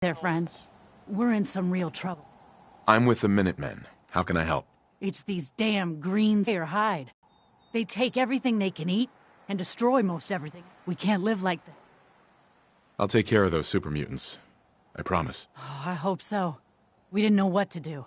there, friend. We're in some real trouble. I'm with the Minutemen. How can I help? It's these damn Greens or hide. They take everything they can eat and destroy most everything. We can't live like that. I'll take care of those super mutants. I promise. Oh, I hope so. We didn't know what to do.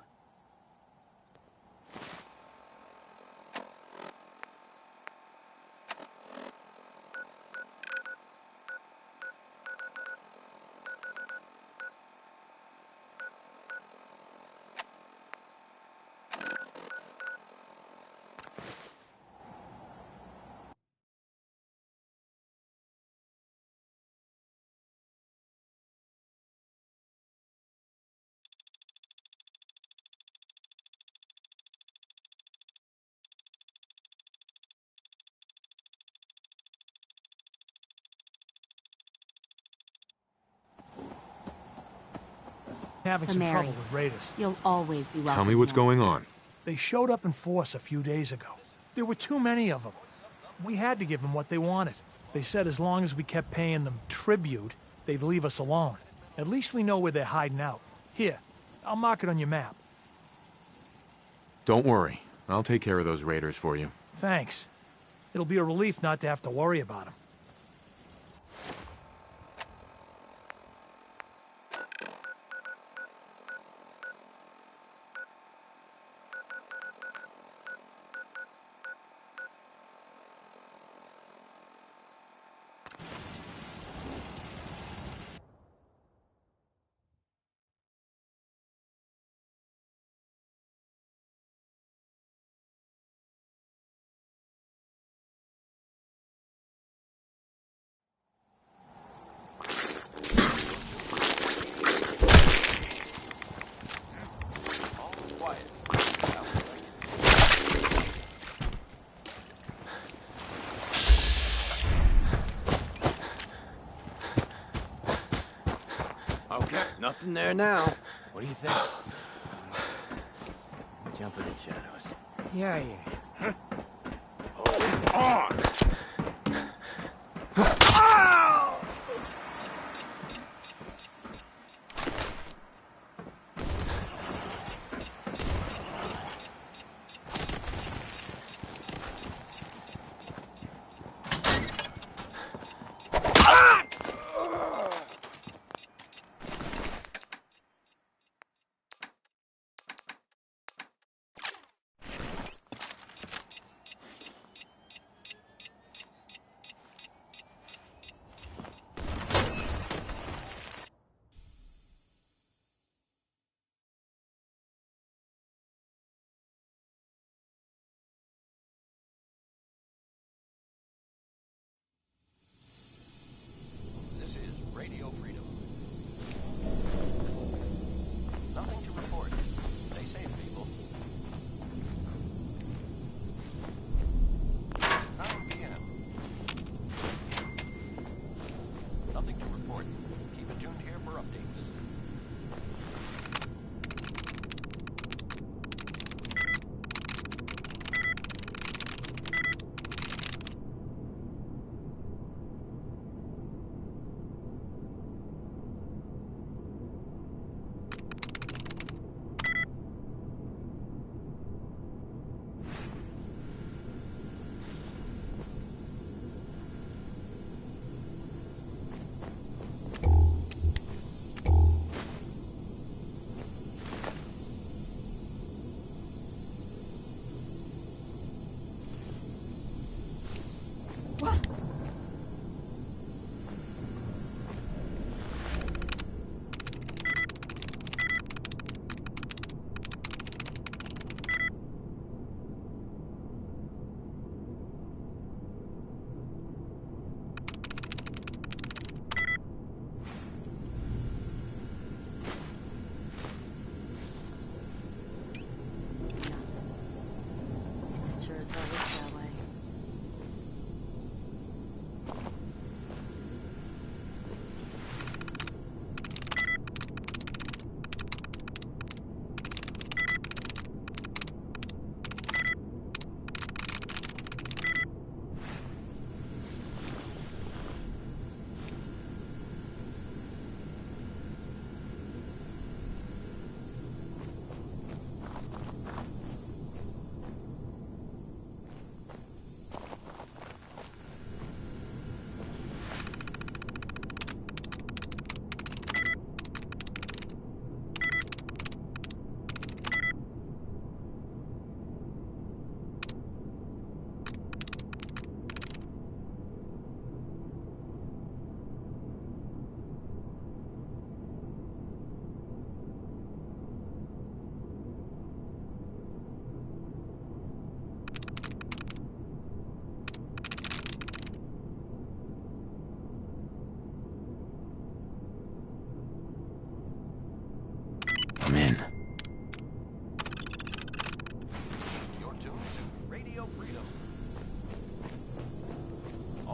Having some trouble with raiders. You'll always be welcome. Tell me what's going on. They showed up in force a few days ago. There were too many of them. We had to give them what they wanted. They said as long as we kept paying them tribute, they'd leave us alone. At least we know where they're hiding out. Here, I'll mark it on your map. Don't worry. I'll take care of those raiders for you. Thanks. It'll be a relief not to have to worry about them. Nothing there now. What do you think? Jump in the shadows. Yeah. Oh, it's on! Radio Freedom. Nothing to report. Stay safe, people. 9 p.m. Nothing to report. Keep it tuned here for updates.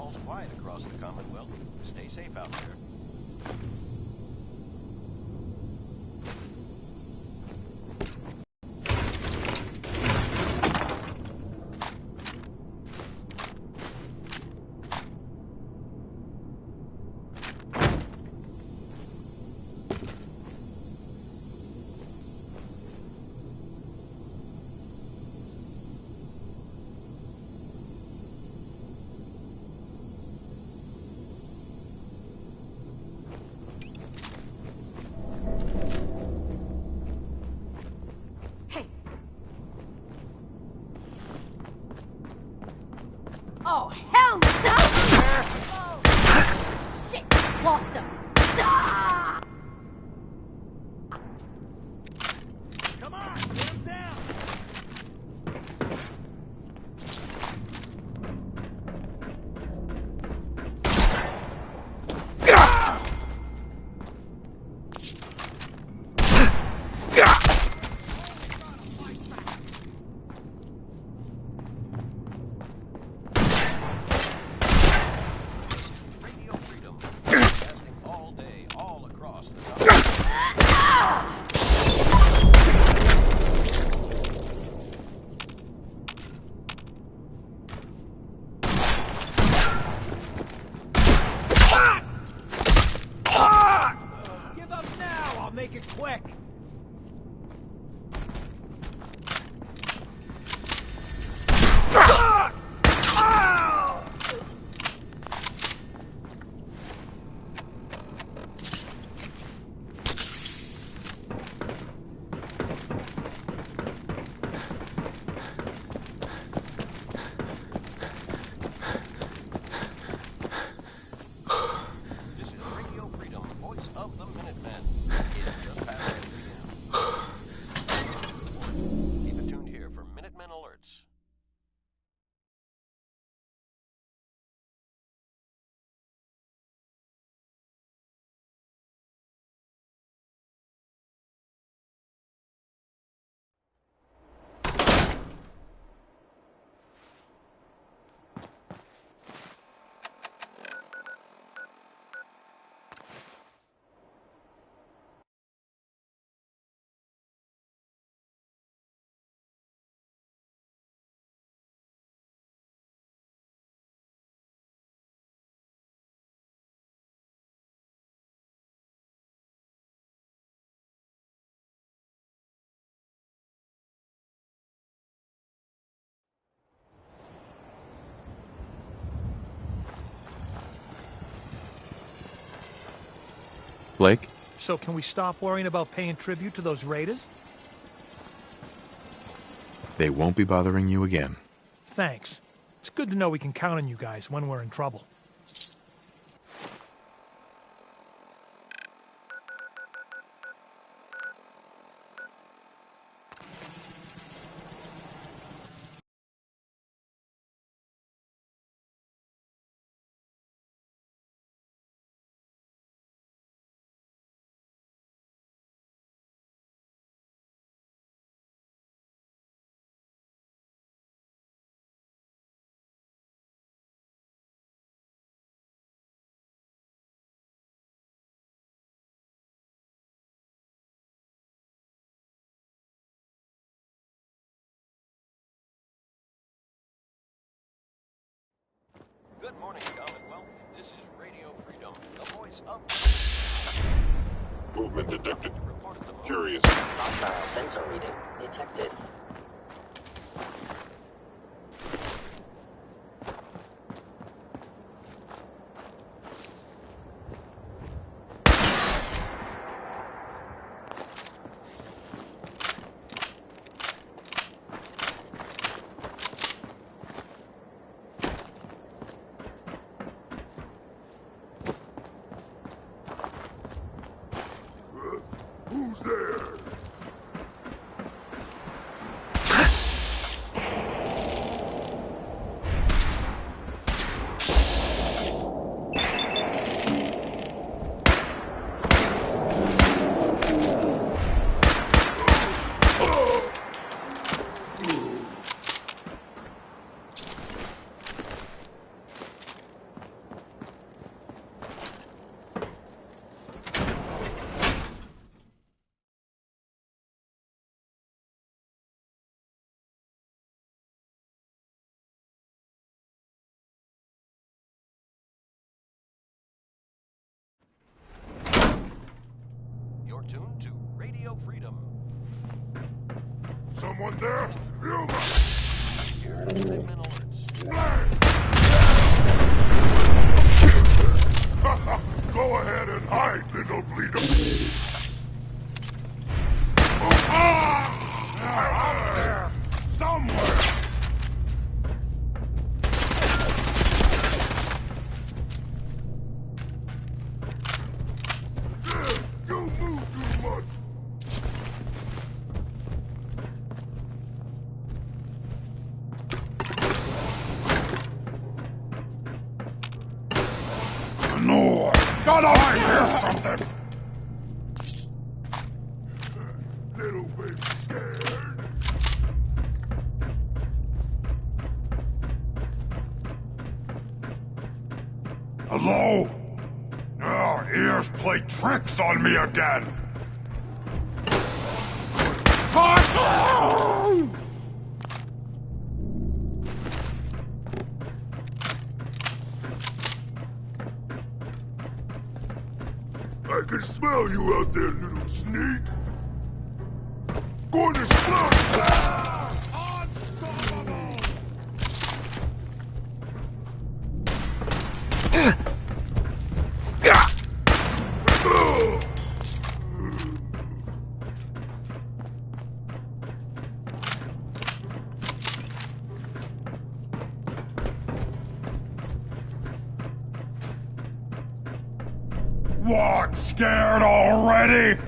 all's quiet across the Commonwealth. Stay safe out there. Oh, hell no! Oh, shit! Lost him! Ah! Come on, get him down! Radio Freedom, broadcasting all day, all across the Commonwealth. Give up now! I'll make it quick! This is Radio Freedom, voice of the Minutemen. It's just past 8 p.m. Keep it tuned here for Minutemen alerts. Blake? So can we stop worrying about paying tribute to those raiders? They won't be bothering you again. Thanks. It's good to know we can count on you guys when we're in trouble. Good morning, Commonwealth. This is Radio Freedom, the voice of... Movement detected. Report at the moment. Curious. Hostile sensor reading detected. Who's there? Someone there? Yuma! Here are the 5-min alerts. Go ahead and hide, little bleeder. They're out there somewhere. You move too much. No, gotta hide here from them. Little baby scared. Hello? Your ears play tricks on me again. I can smell you out there, little sneak. Going to stop! Unstoppable! What? Scared already?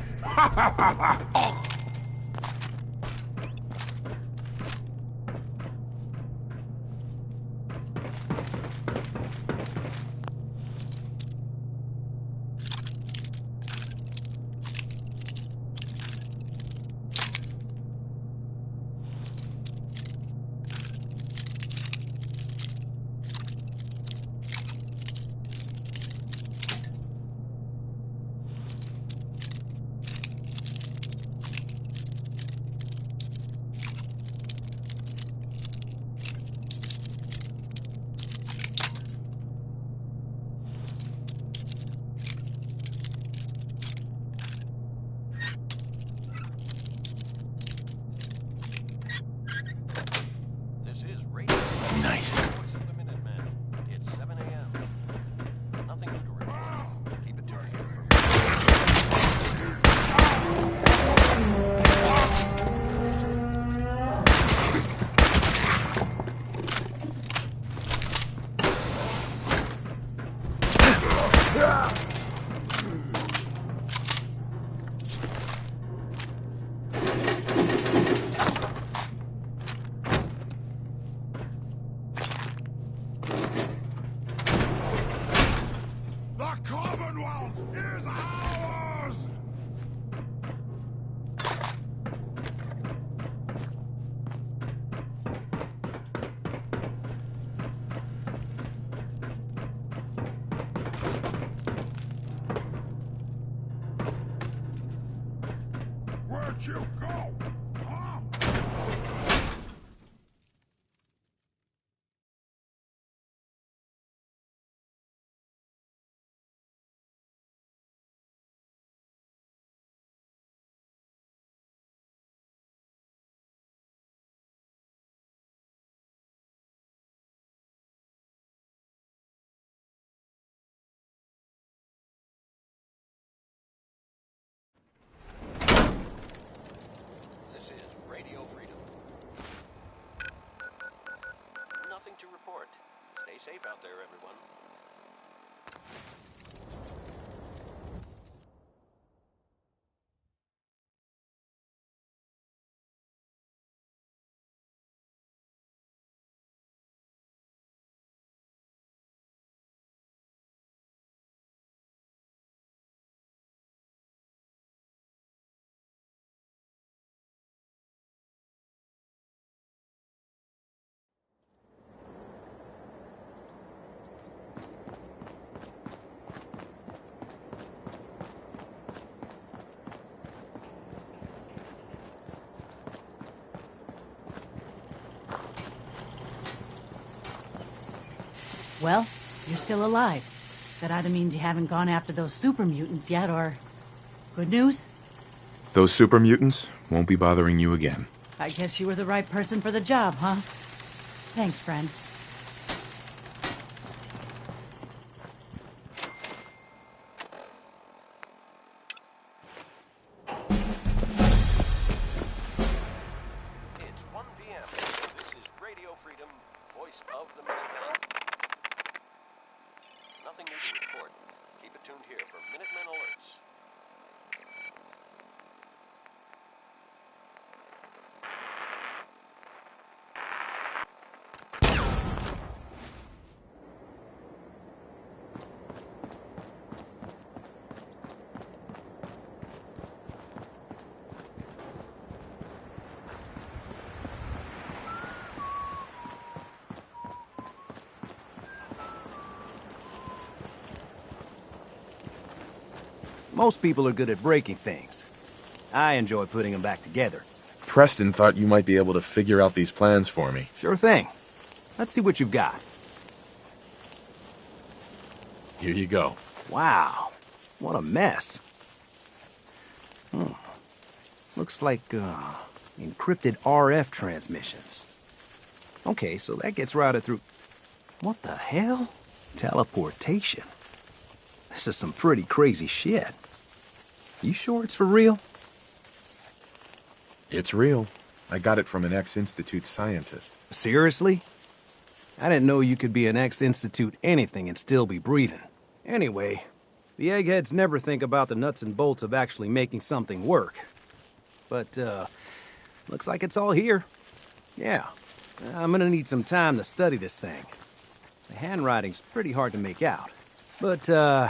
This is Radio. Nice. Voice of the Minutemen. It's 7 a.m. Nothing new to report. Keep it tuned here for The Commonwealth is ours! Where'd you go? Huh? This is Radio Freedom. Nothing to report. Stay safe out there, everyone. Well, you're still alive. That either means you haven't gone after those super mutants yet, or... Good news? Those super mutants won't be bothering you again. I guess you were the right person for the job, huh? Thanks, friend. It's 1 p.m. This is Radio Freedom, voice of the Minutemen. Nothing new to report. Keep it tuned here for Minutemen alerts. Most people are good at breaking things. I enjoy putting them back together. Preston thought you might be able to figure out these plans for me. Sure thing. Let's see what you've got. Here you go. Wow. What a mess. Looks like, encrypted RF transmissions. Okay, so that gets routed through... What the hell? Teleportation. This is some pretty crazy shit. You sure it's for real? It's real. I got it from an ex-Institute scientist. Seriously? I didn't know you could be an ex-Institute anything and still be breathing. Anyway, the eggheads never think about the nuts and bolts of actually making something work. But, looks like it's all here. Yeah, I'm gonna need some time to study this thing. The handwriting's pretty hard to make out. But,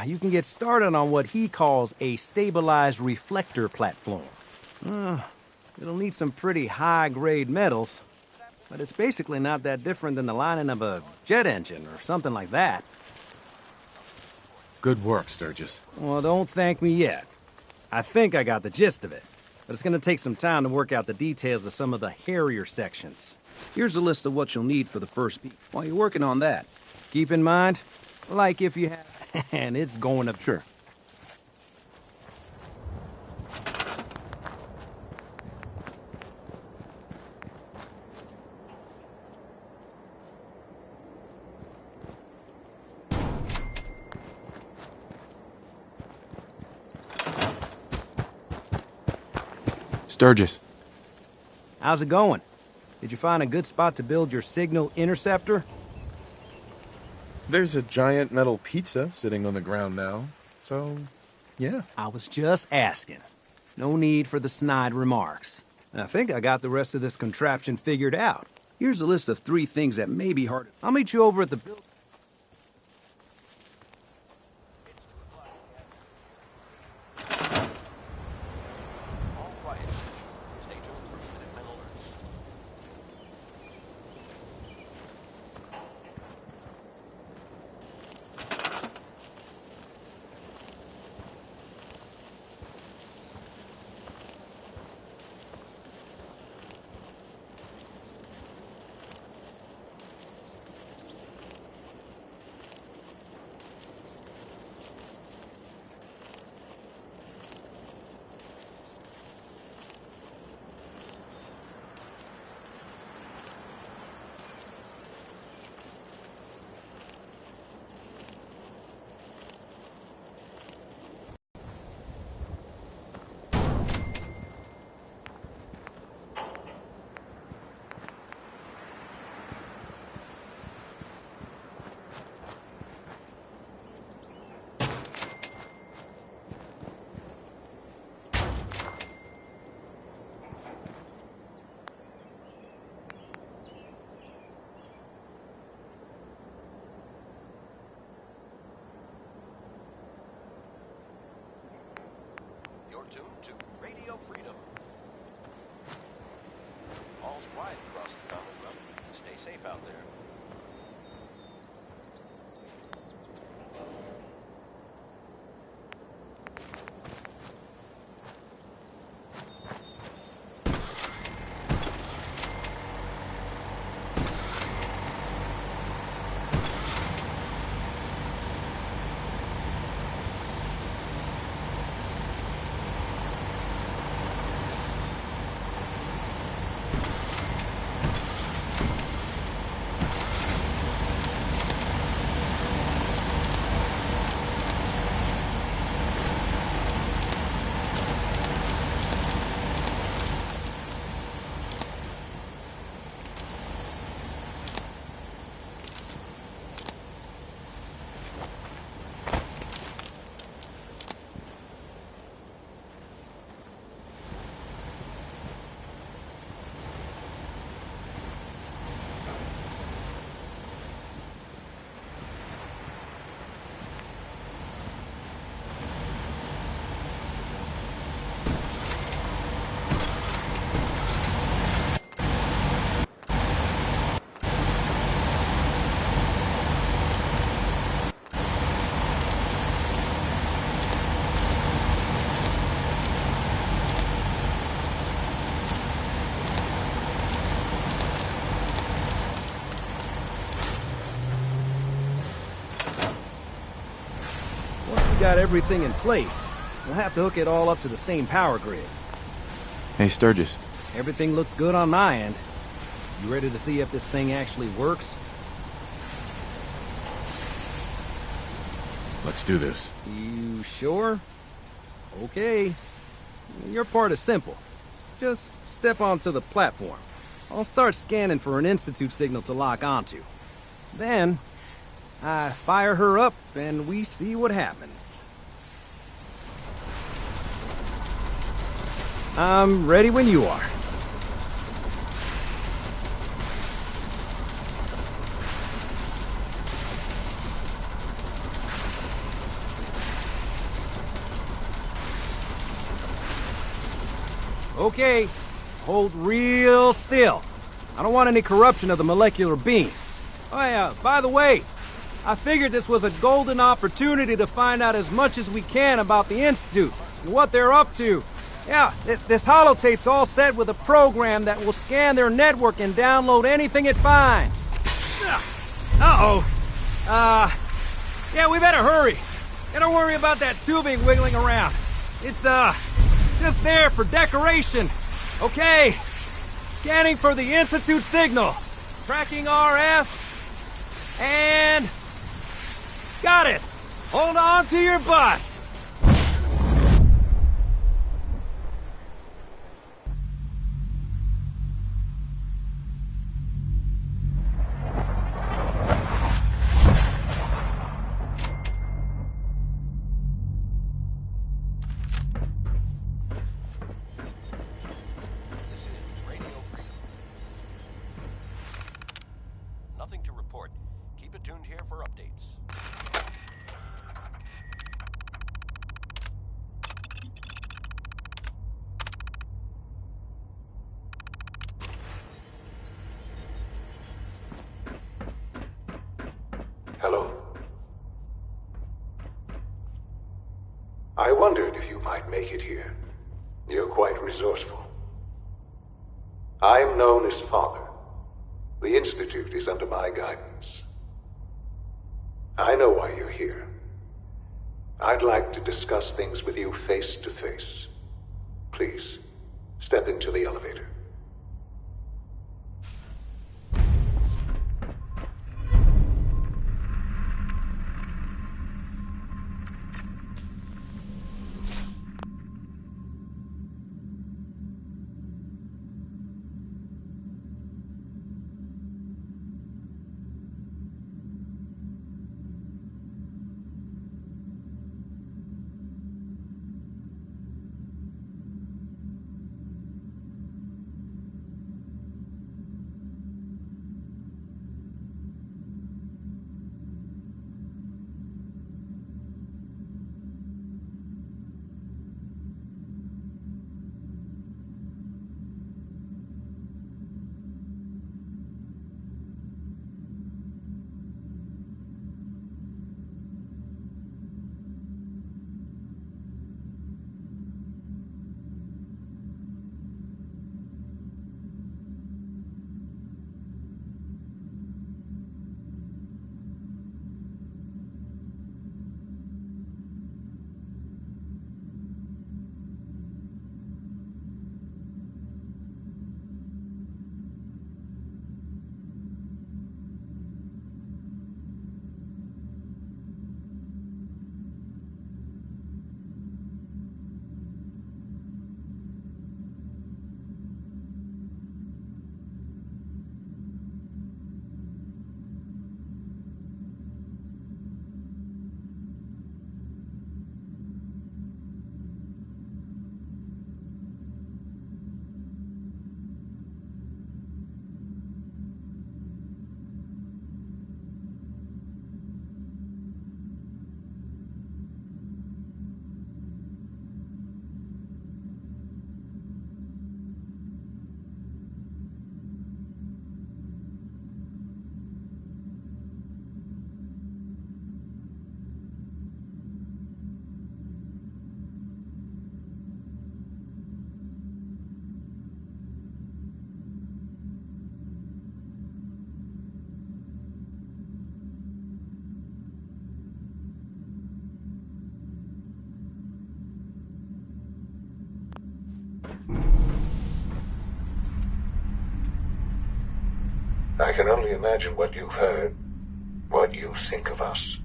you can get started on what he calls a stabilized reflector platform. It'll need some pretty high-grade metals, but it's basically not that different than the lining of a jet engine or something like that. Good work, Sturgis. Well, don't thank me yet. I think I got the gist of it, but it's gonna take some time to work out the details of some of the hairier sections. Here's a list of what you'll need for the first beat. While you're working on that, keep in mind, like if you have... and it's going up... Sure. Sturgis. How's it going? Did you find a good spot to build your signal interceptor? There's a giant metal pizza sitting on the ground now, so, yeah. I was just asking. No need for the snide remarks. I think I got the rest of this contraption figured out. Here's a list of 3 things that may be hard. I'll meet you over at the building. All quiet. Stay tuned for Minutemen alerts. You're tuned to Radio Freedom. All's quiet across the Commonwealth. Stay safe out there. we've got everything in place. We'll have to hook it all up to the same power grid. Hey, Sturgis. Everything looks good on my end. You ready to see if this thing actually works? Let's do this. You sure? Okay. Your part is simple. Just step onto the platform. I'll start scanning for an Institute signal to lock onto. Then, I fire her up and we see what happens. I'm ready when you are. Okay, hold real still. I don't want any corruption of the molecular beam. Oh yeah, by the way, I figured this was a golden opportunity to find out as much as we can about the Institute and what they're up to. Yeah, this holotape's all set with a program that will scan their network and download anything it finds. Uh-oh. Yeah, we better hurry. And don't worry about that tubing wiggling around. It's, just there for decoration. Okay. Scanning for the Institute signal. Tracking RF. And... got it. Hold on to your butt. This is Radio Freedom. Nothing to report. Keep it tuned here for updates. Hello. I wondered if you might make it here. You're quite resourceful. I'm known as Father. The Institute is under my guidance. I know why you're here. I'd like to discuss things with you face to face. Please, step into the elevator. can only imagine what you've heard, what you think of us.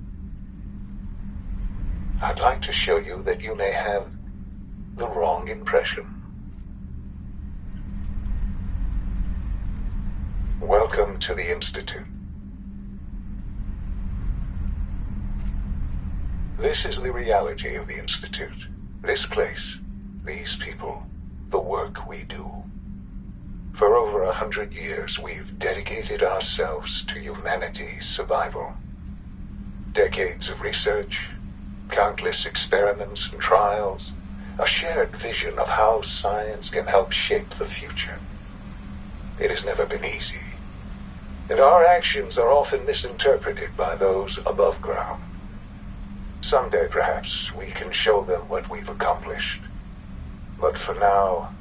I'd like to show you that you may have the wrong impression. Welcome to the Institute. This is the reality of the Institute. This place, these people, the work we do. For over 100 years, we've dedicated ourselves to humanity's survival. Decades of research, countless experiments and trials, a shared vision of how science can help shape the future. It has never been easy, and our actions are often misinterpreted by those above ground. Someday, perhaps, we can show them what we've accomplished. But for now,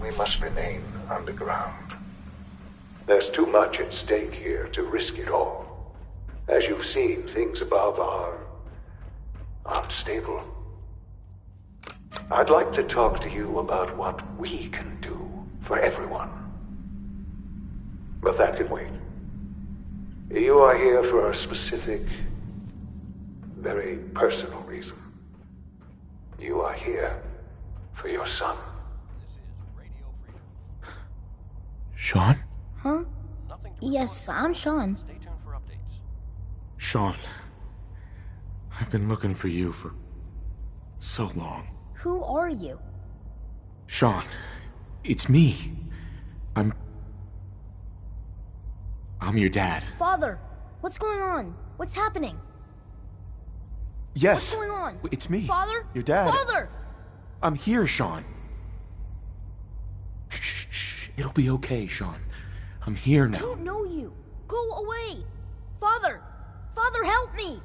we must remain underground. There's too much at stake here to risk it all. As you've seen, things above are unstable. I'd like to talk to you about what we can do for everyone. But that can wait. You are here for a specific, very personal reason. You are here for your son. Sean? Huh? Yes, I'm Sean. Stay tuned for updates. Sean. I've been looking for you for so long. Who are you? Sean, it's me. I'm your dad. Father, what's going on? What's happening? Yes. What's going on? It's me. Father? Your dad. Father! I'm here, Sean. Shh. It'll be okay, Sean. I'm here now. I don't know you. Go away. Father! Father, help me!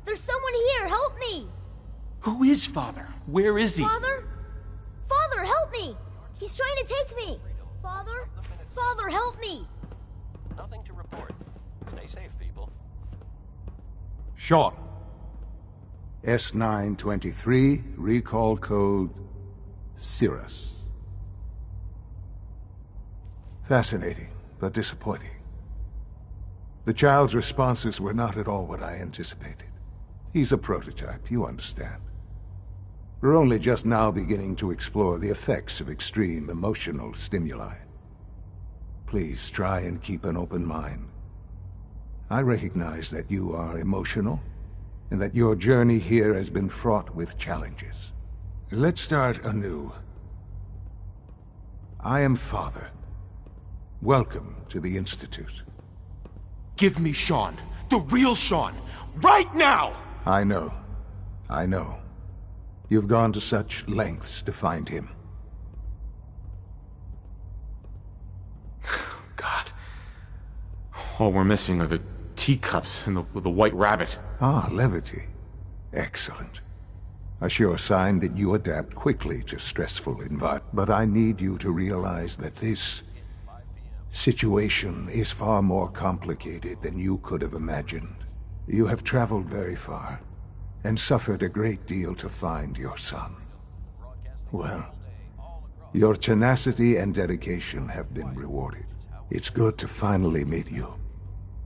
There's someone here, help me! Who is Father? Where is he? Father? Father, help me! He's trying to take me! Father? Father, help me! Nothing to report. Stay safe, people. Sean. S923, recall code Cirrus. Fascinating, but disappointing. The child's responses were not at all what I anticipated. He's a prototype, you understand. We're only just now beginning to explore the effects of extreme emotional stimuli. Please try and keep an open mind. I recognize that you are emotional, and that your journey here has been fraught with challenges. Let's start anew. I am Father. Welcome to the Institute. Give me Sean. The real Sean. Right now! I know. You've gone to such lengths to find him. God. All we're missing are the teacups and the white rabbit. Ah, levity. Excellent. A sure sign that you adapt quickly to stressful environments. But I need you to realize that this situation is far more complicated than you could have imagined. You have traveled very far, and suffered a great deal to find your son. Well, your tenacity and dedication have been rewarded. It's good to finally meet you.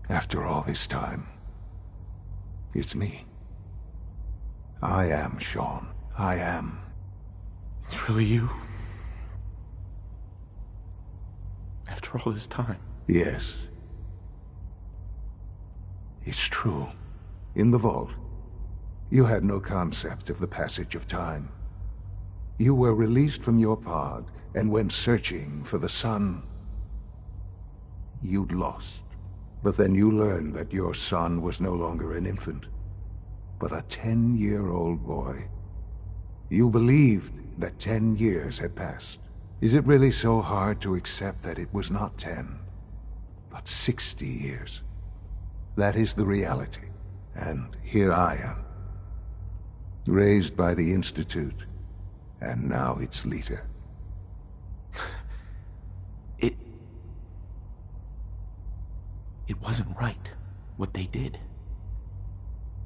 After all this time, it's me. I am Sean. I am. It's really you? After all this time? Yes. It's true. In the vault, you had no concept of the passage of time. You were released from your pod and went searching for the sun you'd lost. But then you learned that your son was no longer an infant, but a 10-year-old boy. You believed that 10 years had passed. Is it really so hard to accept that it was not 10, but 60 years? That is the reality. And here I am, raised by the Institute, and now its leader. It wasn't right, what they did.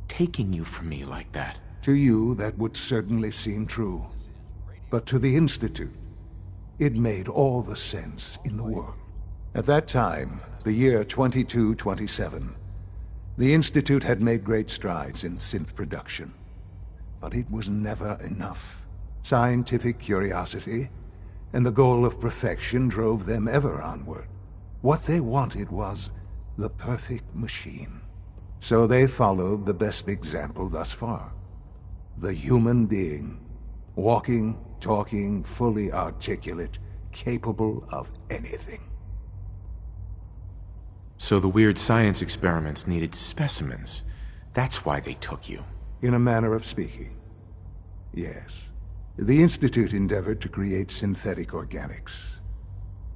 Taking you from me like that. To you, that would certainly seem true. But to the Institute, it made all the sense in the world. At that time, the year 2227, the Institute had made great strides in synth production. But it was never enough. Scientific curiosity and the goal of perfection drove them ever onward. What they wanted was the perfect machine. So they followed the best example thus far. The human being. Walking, talking, fully articulate, capable of anything. So the weird science experiments needed specimens. That's why they took you. In a manner of speaking, yes. The Institute endeavored to create synthetic organics.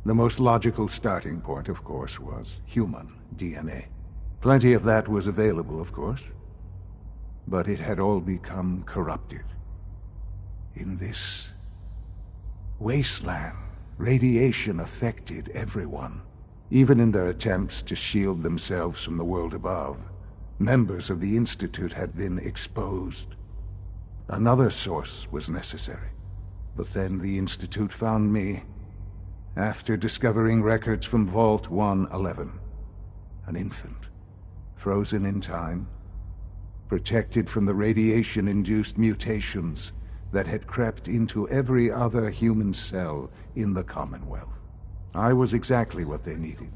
The most logical starting point, of course, was human DNA. Plenty of that was available, of course. But it had all become corrupted. In this wasteland, radiation affected everyone. Even in their attempts to shield themselves from the world above, members of the Institute had been exposed. Another source was necessary. But then the Institute found me, after discovering records from Vault 111. An infant, frozen in time, protected from the radiation-induced mutations that had crept into every other human cell in the Commonwealth. I was exactly what they needed.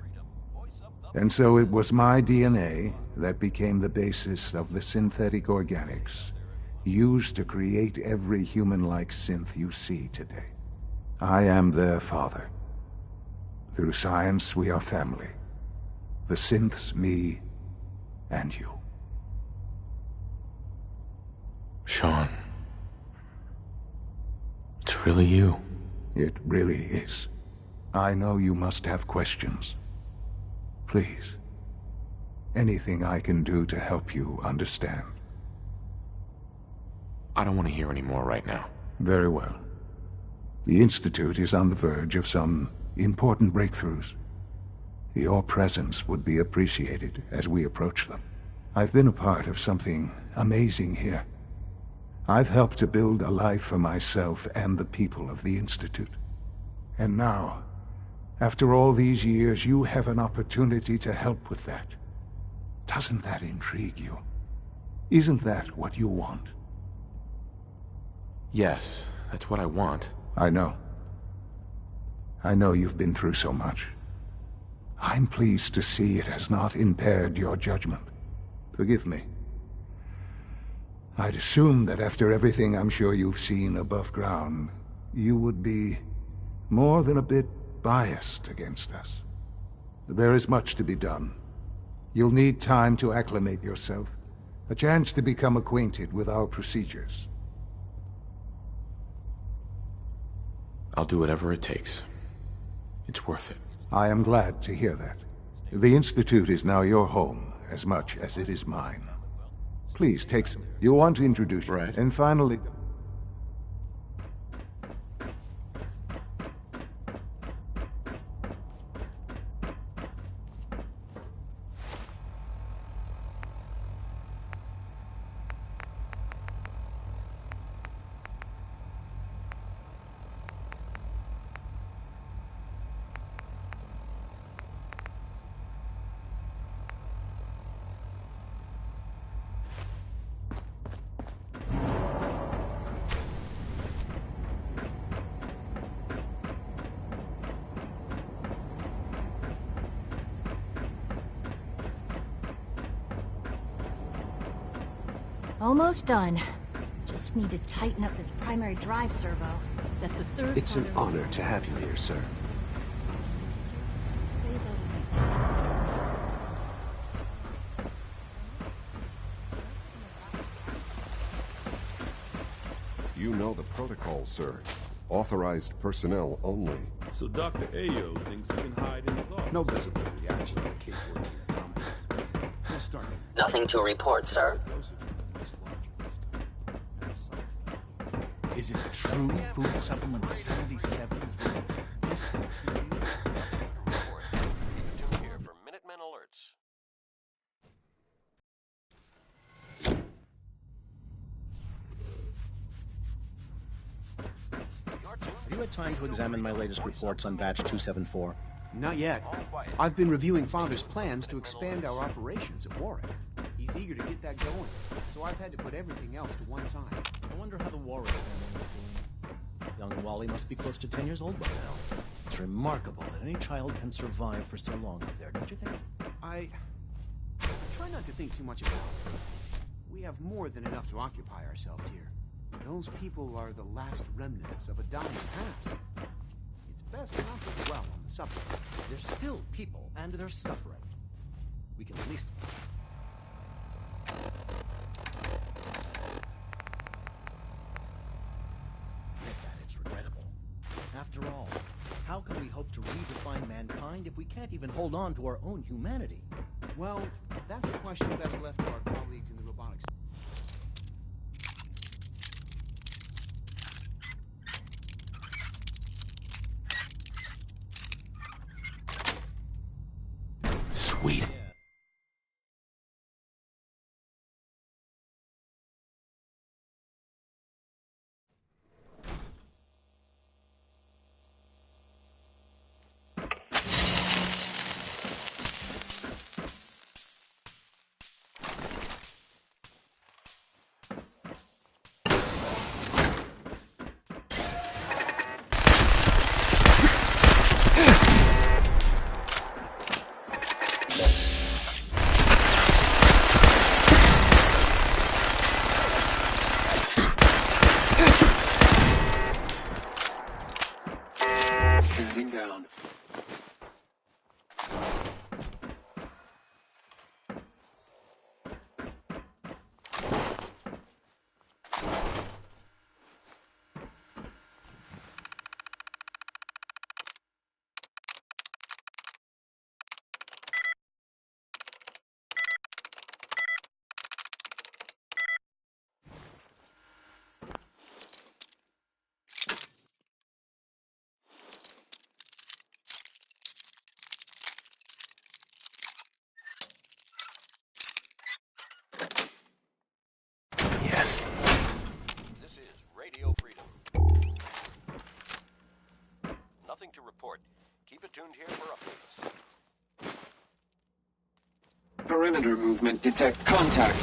And so it was my DNA that became the basis of the synthetic organics used to create every human-like synth you see today. I am their father. Through science, we are family. The synths, me, and you. Sean. It's really you. It really is. I know you must have questions. Please. Anything I can do to help you understand. I don't want to hear any more right now. Very well. The Institute is on the verge of some important breakthroughs. Your presence would be appreciated as we approach them. I've been a part of something amazing here. I've helped to build a life for myself and the people of the Institute. And now, after all these years, you have an opportunity to help with that. Doesn't that intrigue you? Isn't that what you want? Yes, that's what I want. I know. I know you've been through so much. I'm pleased to see it has not impaired your judgment. Forgive me. I'd assumed that after everything I'm sure you've seen above ground, you would be more than a bit biased against us. There is much to be done. You'll need time to acclimate yourself, a chance to become acquainted with our procedures. I'll do whatever it takes. It's worth it. I am glad to hear that. The Institute is now your home as much as it is mine. Please, take some. You'll want to introduce you. Right. And finally... Almost done. Just need to tighten up this primary drive servo. That's a third. It's an honor to have you here, sir. You know the protocol, sir. Authorized personnel only. So Dr. Ayo thinks he can hide in his office. No visible reaction in case working in combat. We'll start. Nothing to report, sir. Is it true food supplement 77 is worth discontinued? Keep tuned here for Minutemen alerts. Have you had time to examine my latest reports on Batch 274? Not yet. I've been reviewing Father's plans to expand our operations at Warwick. He's eager to get that going, so I've had to put everything else to one side. I wonder how the Warwick family is doing. Young Wally must be close to 10 years old by now. It's remarkable that any child can survive for so long up there, don't you think? I try not to think too much about it. We have more than enough to occupy ourselves here. Those people are the last remnants of a dying past. It's best not to dwell on the suffering. They're still people, and they're suffering. We can at least... It's regrettable. After all, how can we hope to redefine mankind if we can't even hold on to our own humanity? Well, that's a question best left to our colleagues in the robotics. Sweet. Standing down. Yes. This is Radio Freedom. Nothing to report. Keep it tuned here for updates. Perimeter movement detect contact.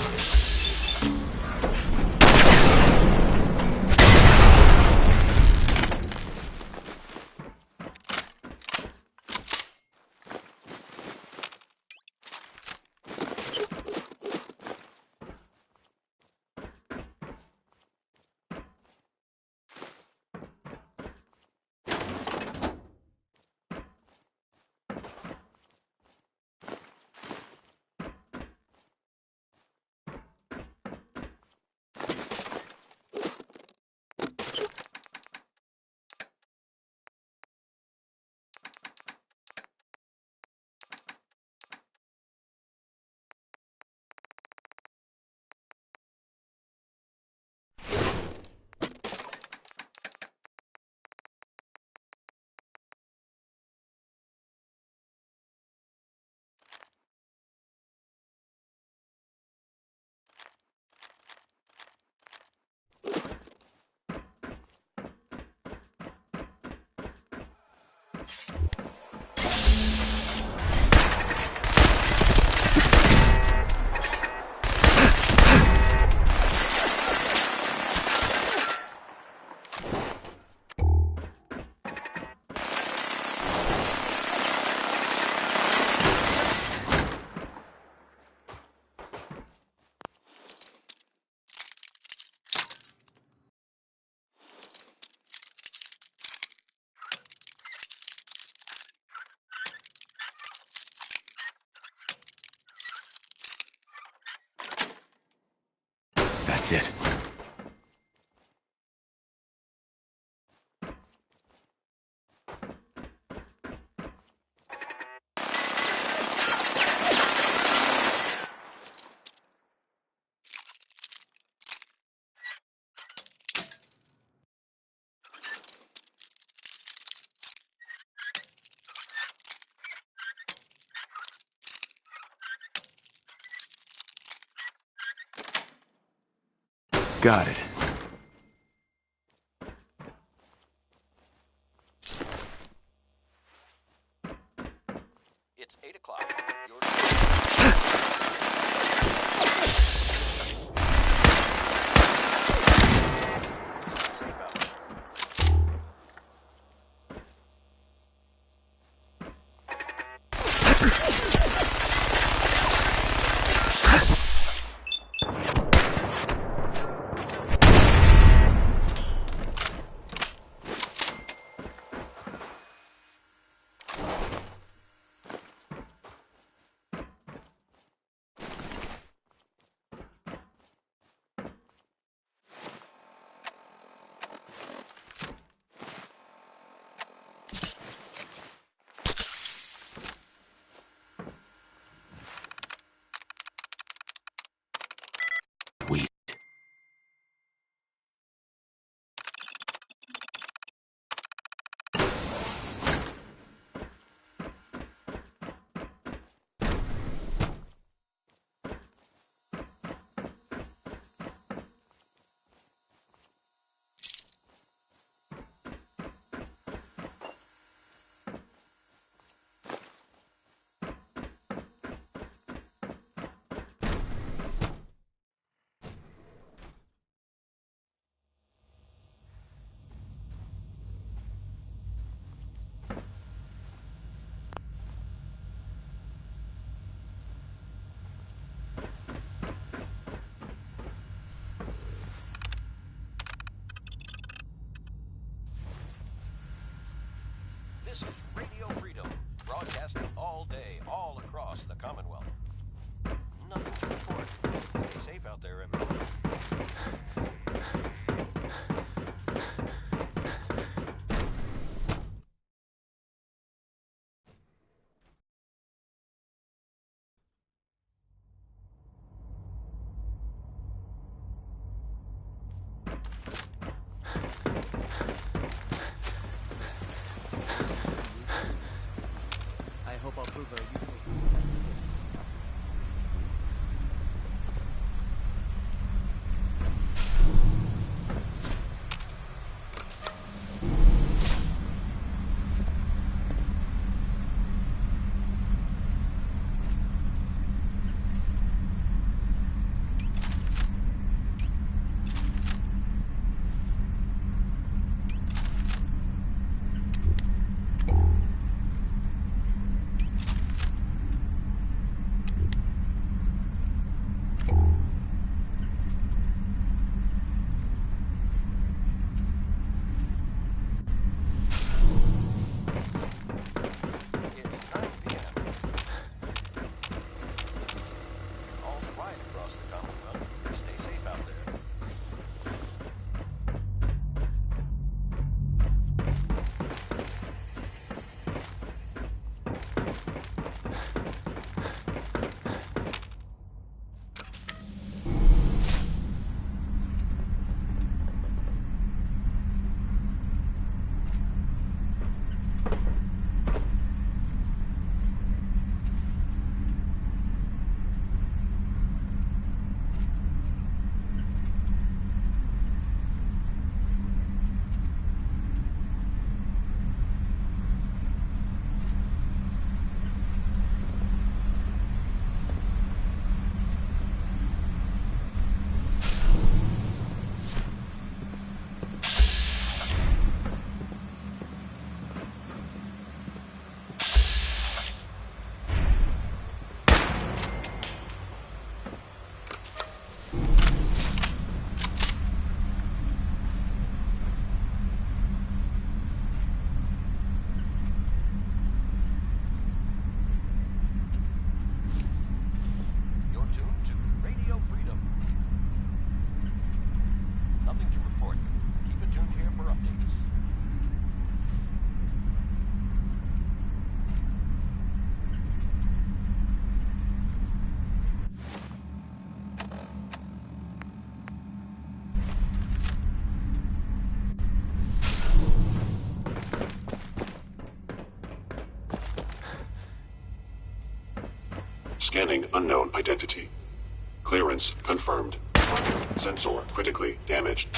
That's it. Got it. across the Commonwealth. Stay safe out there. Scanning unknown identity. Clearance confirmed. Sensor critically damaged.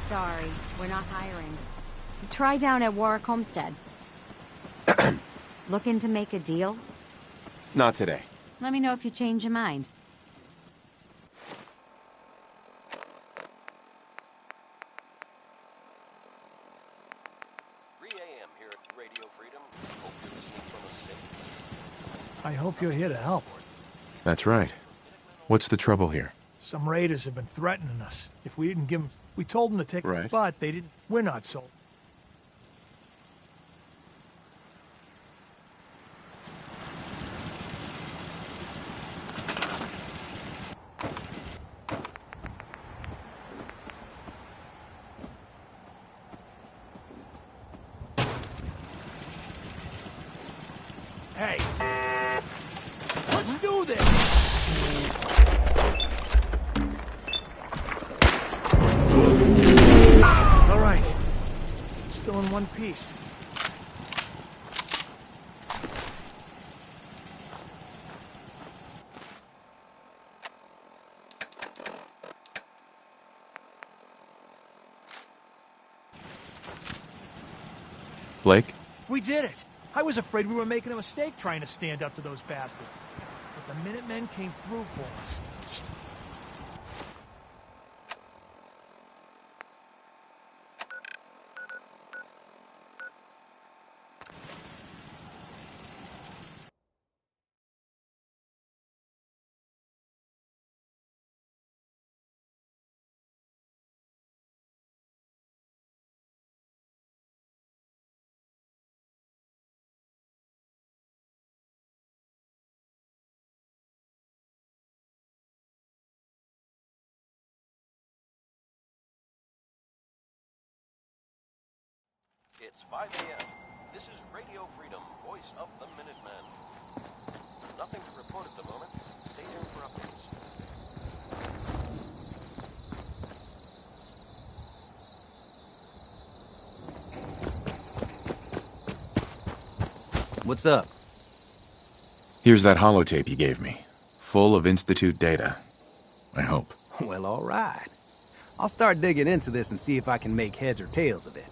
Sorry, we're not hiring. Try down at Warwick Homestead. Looking to make a deal? Not today. Let me know if you change your mind. I hope you're here to help. That's right. What's the trouble here? Some raiders have been threatening us. If we didn't give them... We told them to take... Right. But they didn't... We're not sold. Hey! Let's do this! All right. Still in one piece. Blake? We did it! I was afraid we were making a mistake trying to stand up to those bastards. But the Minutemen came through for us. It's 5 a.m. This is Radio Freedom, voice of the Minutemen. Nothing to report at the moment. Stay tuned for updates. What's up? Here's that holotape you gave me. Full of Institute data. I hope. Well, all right. I'll start digging into this and see if I can make heads or tails of it.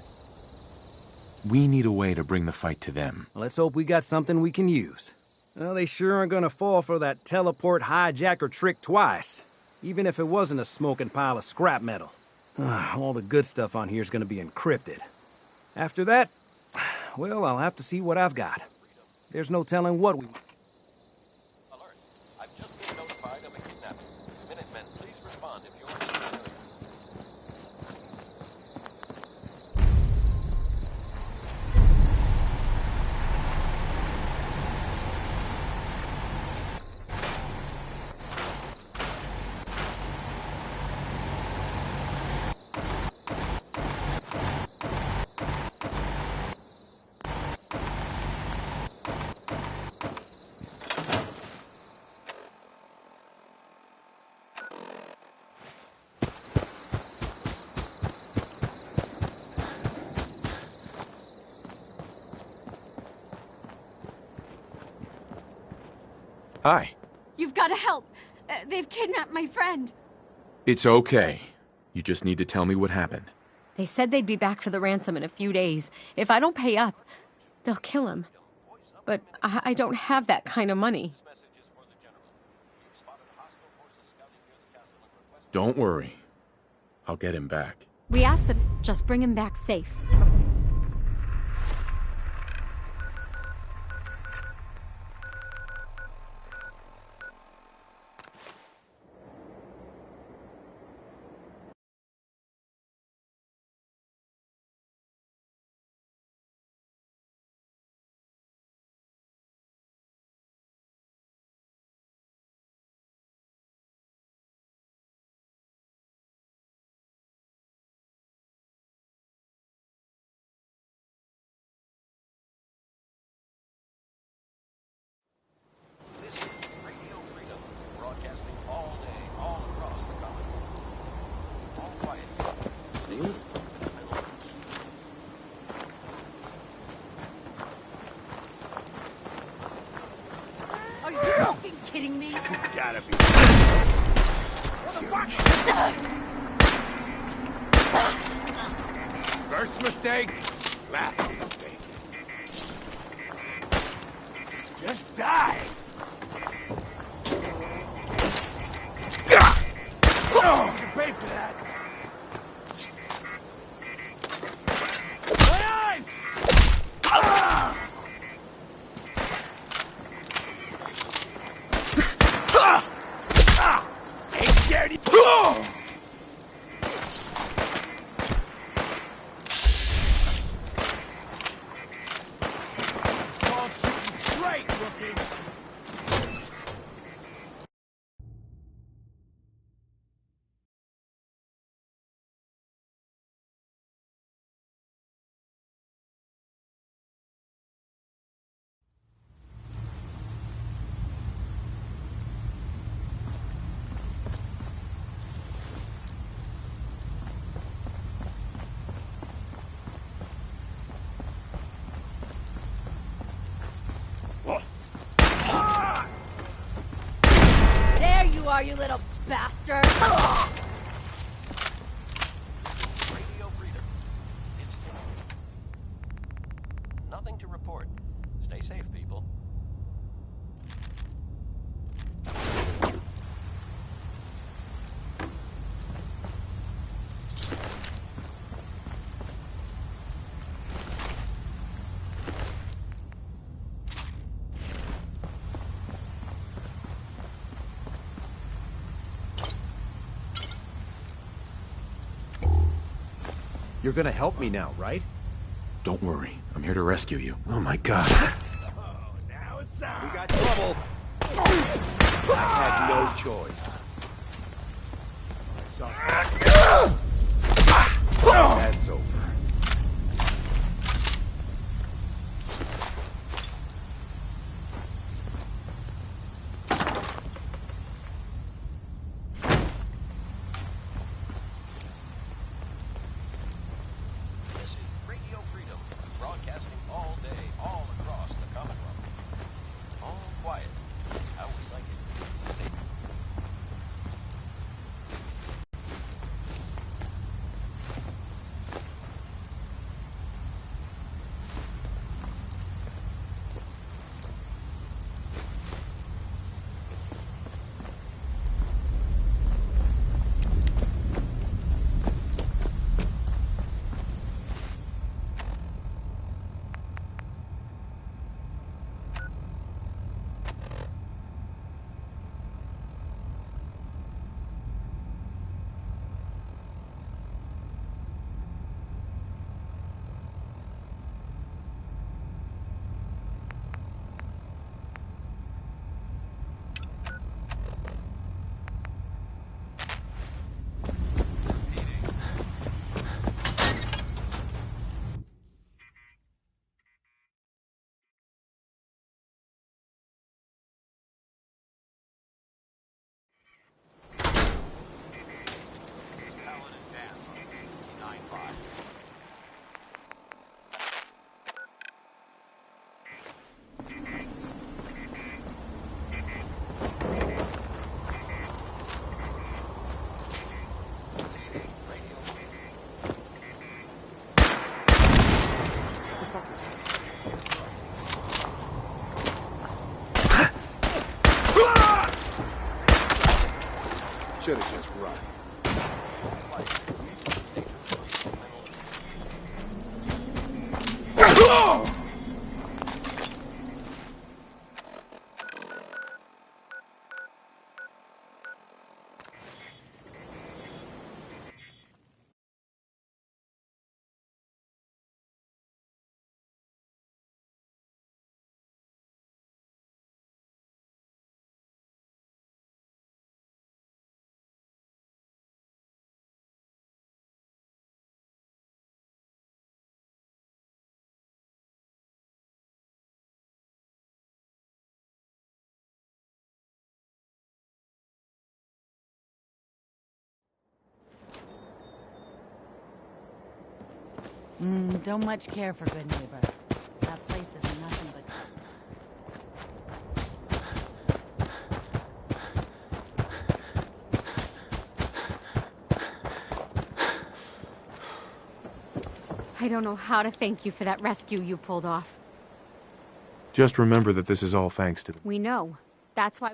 We need a way to bring the fight to them. Let's hope we got something we can use. Well, they sure aren't gonna fall for that teleport hijacker trick twice. Even if it wasn't a smoking pile of scrap metal. All the good stuff on here's gonna be encrypted. After that, well, I'll have to see what I've got. There's no telling what we... Alert. I've just been notified of a kidnapping. Minutemen, please respond if you're in the area. Hi. You've got to help. They've kidnapped my friend. It's okay. You just need to tell me what happened. They said they'd be back for the ransom in a few days. If I don't pay up, they'll kill him. But I don't have that kind of money. Don't worry. I'll get him back. We asked them just bring him back safe. Are you fucking kidding me? You gotta be. What the fuck? First mistake, last mistake. Just die. Oh, you can pay for that. My eyes! Ain't scared of you. Ball shooting straight, rookie. There you are, you little bastard! Radio Freedom. It's nothing to report. Stay safe, people. You're gonna help me now, right? Don't worry. I'm here to rescue you. Oh my god. Now it's on. We got trouble. I had no choice. I saw something. That's over. Just right. Don't much care for good neighbor. That place is nothing but... I don't know how to thank you for that rescue you pulled off. Just remember that this is all thanks to them. We know. That's why...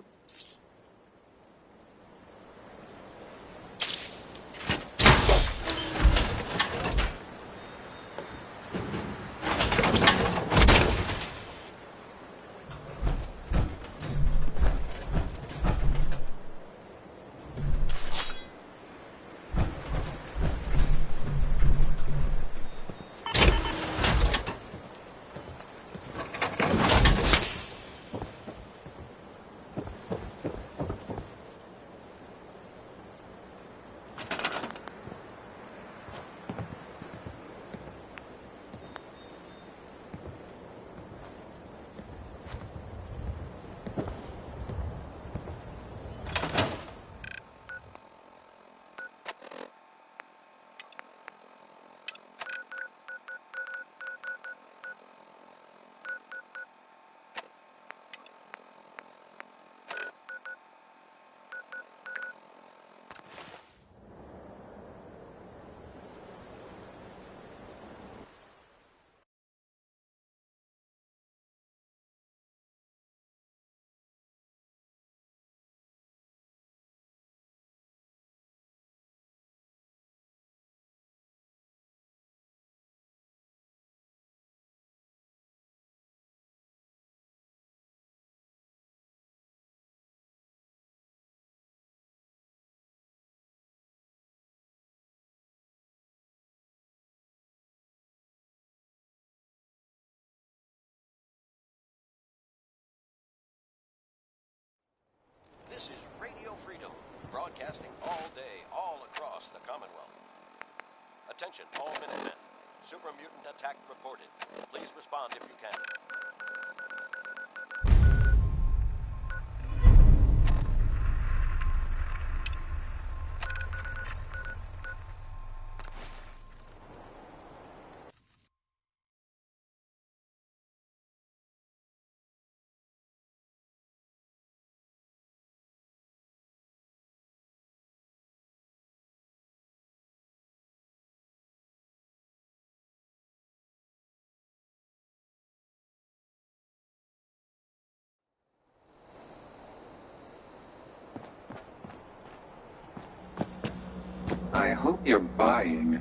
This is Radio Freedom, broadcasting all day, all across the Commonwealth. Attention, all Minutemen. Super mutant attack reported. Please respond if you can. I hope you're buying.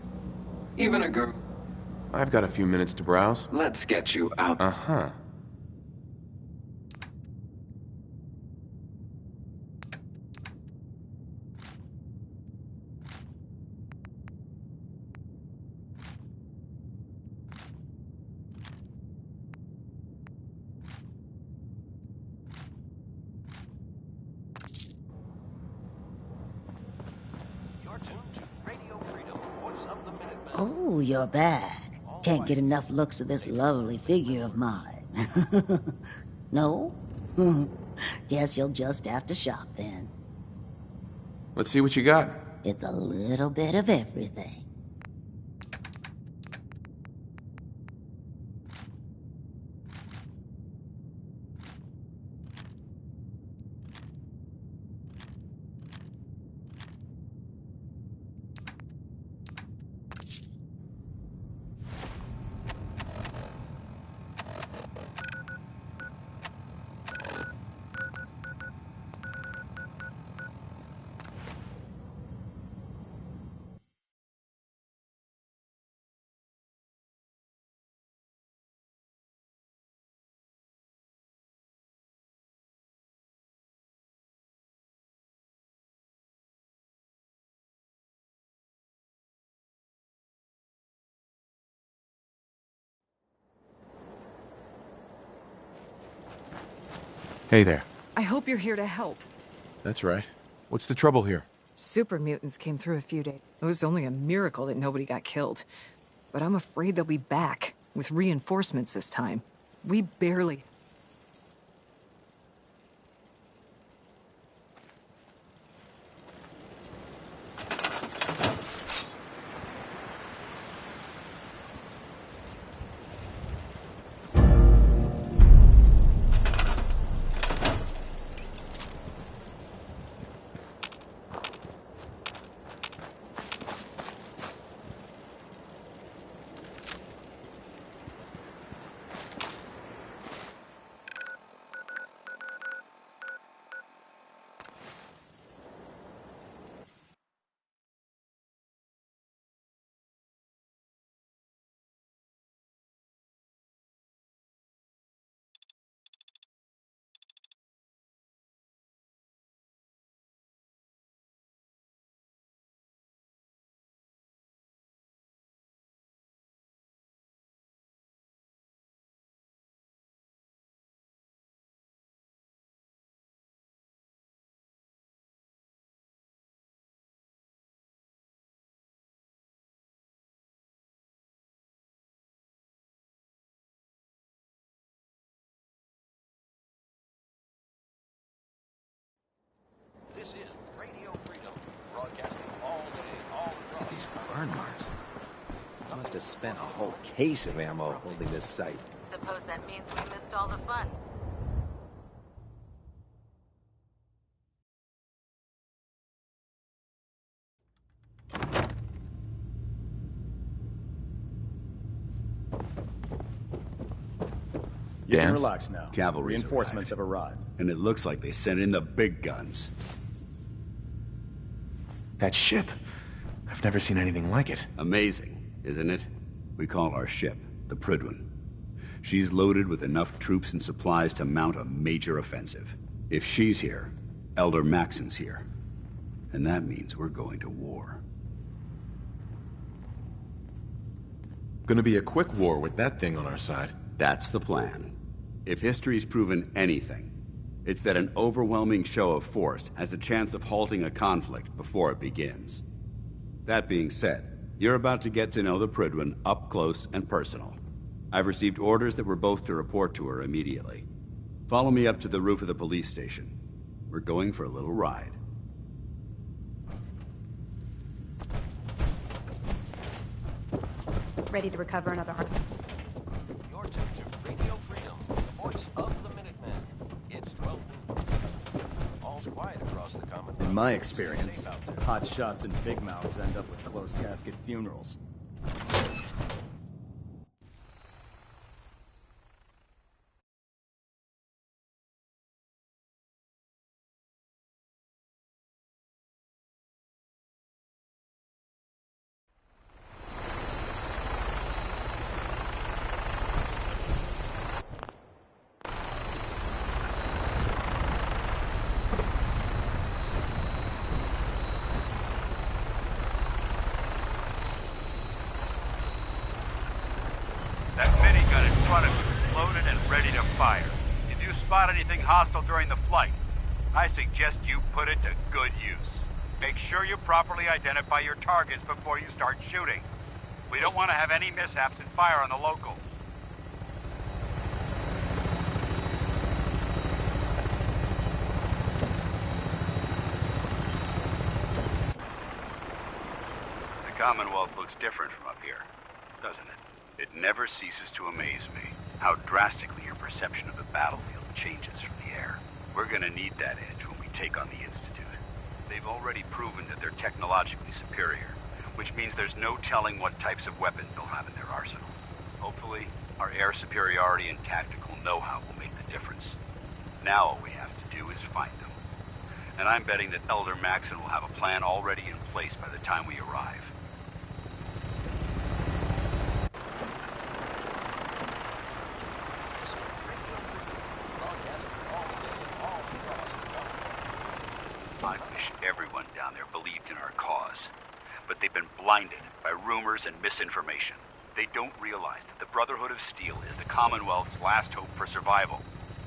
Even a girl. I've got a few minutes to browse. Let's get you out. Uh-huh. Oh, you're back. Can't get enough looks at this lovely figure of mine. No? Guess you'll just have to shop then. Let's see what you got. It's a little bit of everything. Hey there. I hope you're here to help. That's right. What's the trouble here? Super mutants came through a few days. It was only a miracle that nobody got killed. But I'm afraid they'll be back, with reinforcements this time. We barely... This is Radio Freedom, broadcasting all day, all across. These burn marks. I must have spent a whole case of ammo holding this site. Suppose that means we missed all the fun. You can Dance? relax now. Cavalry's Reinforcements have arrived. And it looks like they sent in the big guns. That ship. I've never seen anything like it. Amazing, isn't it? We call our ship the Prydwen. She's loaded with enough troops and supplies to mount a major offensive. If she's here, Elder Maxson's here. And that means we're going to war. Gonna be a quick war with that thing on our side. That's the plan. If history's proven anything, it's that an overwhelming show of force has a chance of halting a conflict before it begins. That being said, you're about to get to know the Prydwen up close and personal. I've received orders that we're both to report to her immediately. Follow me up to the roof of the police station. We're going for a little ride. Ready to recover another heart. You're tuned to Radio Freedom, the voice of the Minutemen. It's 12 noon. All's quiet across the Commonwealth. In my experience, hot shots and big mouths end up with closed casket funerals. That minigun in front of you is loaded and ready to fire. If you spot anything hostile during the flight, I suggest you put it to good use. Make sure you properly identify your targets before you start shooting. We don't want to have any mishaps and fire on the locals. The Commonwealth looks different from up here, doesn't it? It never ceases to amaze me how drastically your perception of the battlefield changes from the air. We're gonna need that edge when we take on the Institute. They've already proven that they're technologically superior, which means there's no telling what types of weapons they'll have in their arsenal. Hopefully, our air superiority and tactical know-how will make the difference. Now all we have to do is find them. And I'm betting that Elder Maxson will have a plan already in place by the time we arrive. I wish everyone down there believed in our cause. But they've been blinded by rumors and misinformation. They don't realize that the Brotherhood of Steel is the Commonwealth's last hope for survival.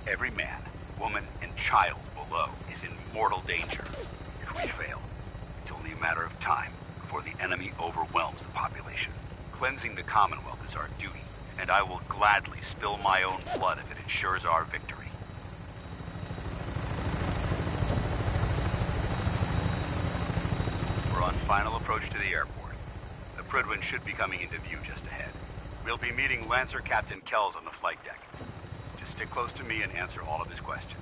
Every man, woman, and child below is in mortal danger. If we fail, it's only a matter of time before the enemy overwhelms the population. Cleansing the Commonwealth is our duty, and I will gladly spill my own blood if it ensures our victory. We're on final approach to the airport. The Prydwen should be coming into view just ahead. We'll be meeting Lancer Captain Kells on the flight deck. Just stick close to me and answer all of his questions.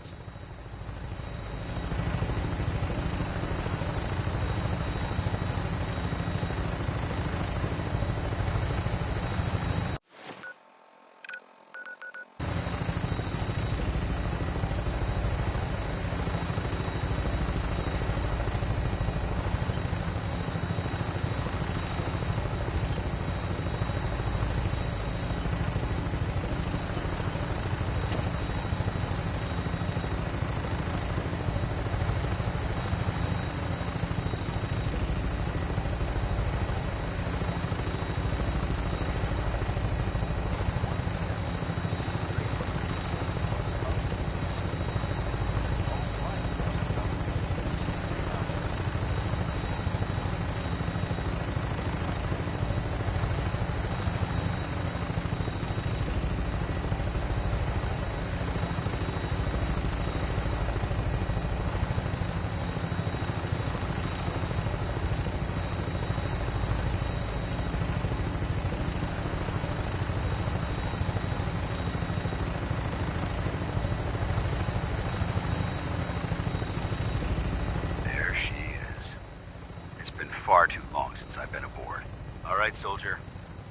Far too long since I've been aboard. All right, soldier.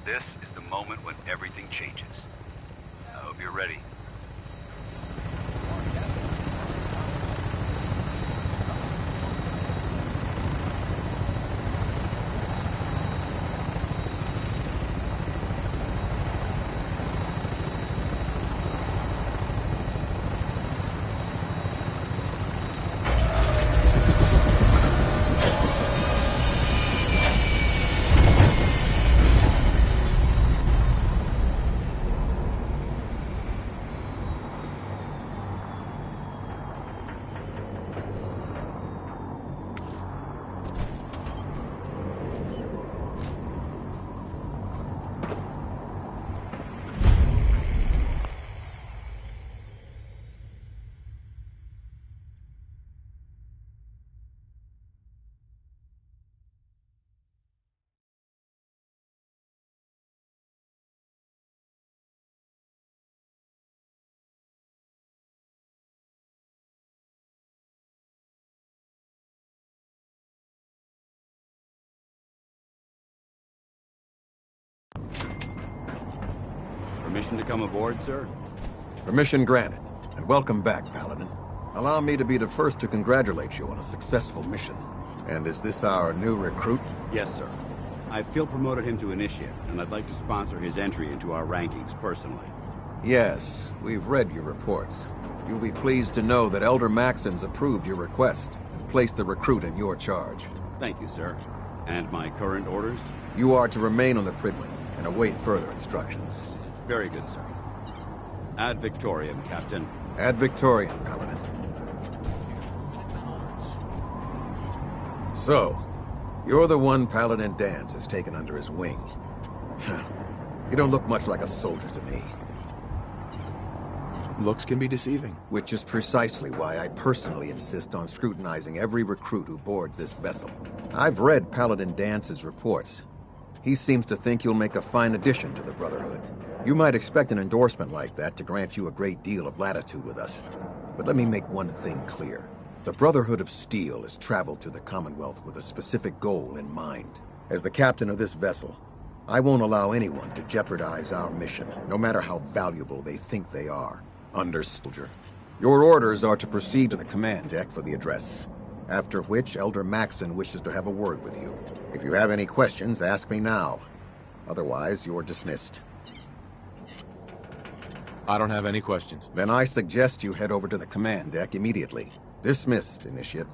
This is the moment when everything changes. I hope you're ready. Permission to come aboard, sir? Permission granted, and welcome back, Paladin. Allow me to be the first to congratulate you on a successful mission. And is this our new recruit? Yes, sir. I feel promoted him to initiate, and I'd like to sponsor his entry into our rankings personally. Yes, we've read your reports. You'll be pleased to know that Elder Maxon's approved your request and placed the recruit in your charge. Thank you, sir. And my current orders? You are to remain on the Prydwen and await further instructions. Very good, sir. Ad Victoriam, Captain. Ad Victoriam, Paladin. So, you're the one Paladin Danse has taken under his wing. You don't look much like a soldier to me. Looks can be deceiving. Which is precisely why I personally insist on scrutinizing every recruit who boards this vessel. I've read Paladin Dance's reports. He seems to think you'll make a fine addition to the Brotherhood. You might expect an endorsement like that to grant you a great deal of latitude with us. But let me make one thing clear. The Brotherhood of Steel has traveled to the Commonwealth with a specific goal in mind. As the captain of this vessel, I won't allow anyone to jeopardize our mission, no matter how valuable they think they are. Soldier. Your orders are to proceed to the command deck for the address, after which Elder Maxon wishes to have a word with you. If you have any questions, ask me now. Otherwise, you're dismissed. I don't have any questions. Then I suggest you head over to the command deck immediately. Dismissed, Initiate.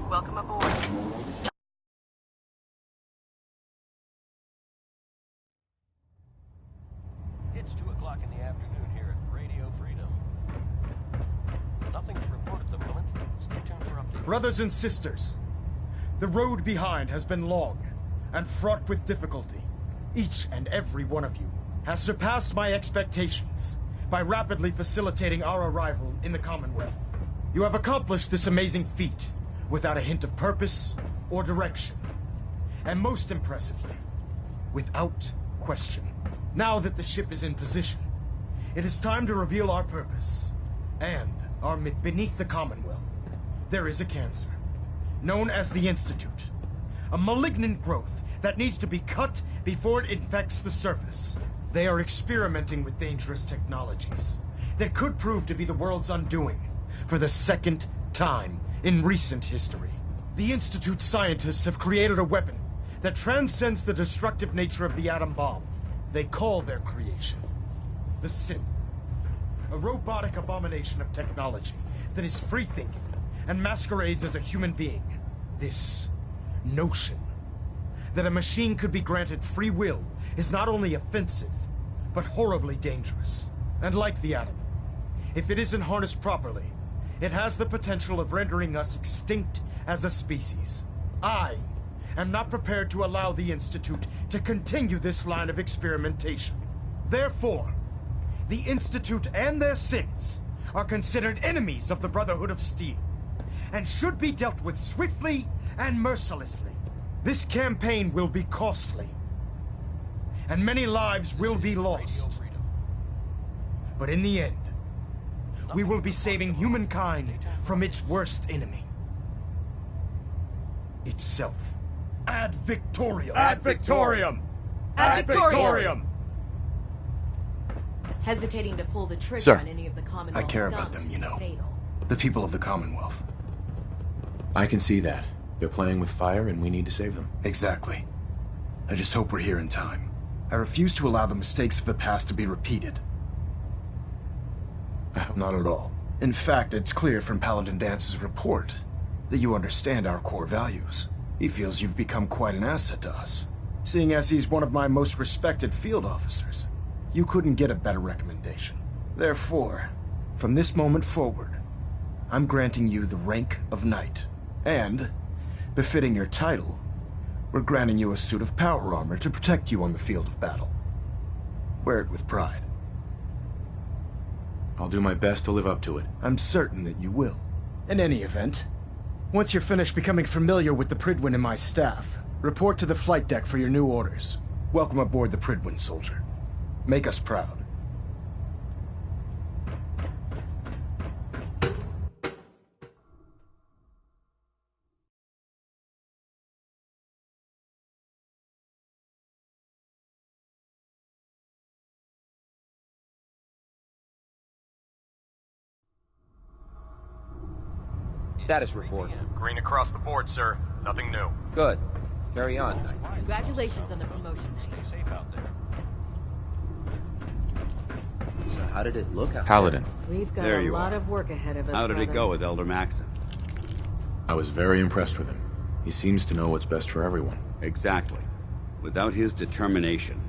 Welcome aboard. Brothers and sisters, the road behind has been long and fraught with difficulty. Each and every one of you has surpassed my expectations by rapidly facilitating our arrival in the Commonwealth. You have accomplished this amazing feat without a hint of purpose or direction. And most impressively, without question. Now that the ship is in position, it is time to reveal our purpose. And beneath the Commonwealth, there is a cancer, known as the Institute. A malignant growth that needs to be cut before it infects the surface. They are experimenting with dangerous technologies that could prove to be the world's undoing for the second time in recent history. The Institute scientists have created a weapon that transcends the destructive nature of the atom bomb. They call their creation the Synth. A robotic abomination of technology that is free-thinking and masquerades as a human being. This notion that a machine could be granted free will is not only offensive, but horribly dangerous. And like the atom, if it isn't harnessed properly, it has the potential of rendering us extinct as a species. I am not prepared to allow the Institute to continue this line of experimentation. Therefore, the Institute and their synths are considered enemies of the Brotherhood of Steel, and should be dealt with swiftly and mercilessly. This campaign will be costly, and many lives will be lost. But in the end, we will be saving humankind from its worst enemy. Itself. Ad Victoriam! Ad Victoriam! Ad Victoriam! Hesitating to pull the trigger Sir. on any of the Commonwealth. I care about them, you know. The people of the Commonwealth. I can see that. They're playing with fire and we need to save them. Exactly. I just hope we're here in time. I refuse to allow the mistakes of the past to be repeated. Not at all. In fact, it's clear from Paladin Dance's report that you understand our core values. He feels you've become quite an asset to us, seeing as he's one of my most respected field officers. You couldn't get a better recommendation. Therefore, from this moment forward, I'm granting you the rank of Knight. And, befitting your title, we're granting you a suit of power armor to protect you on the field of battle. Wear it with pride. I'll do my best to live up to it. I'm certain that you will. In any event, once you're finished becoming familiar with the Prydwen and my staff, report to the flight deck for your new orders. Welcome aboard the Prydwen, soldier. Make us proud. Status report. Green across the board, sir. Nothing new. Good. Carry on. Congratulations on the promotion. Stay safe out there. So how did it look out Paladin. We've got There a you lot are. of work ahead of us. How did it brother. go with Elder Maxon? I was very impressed with him. He seems to know what's best for everyone. Exactly. Without his determination,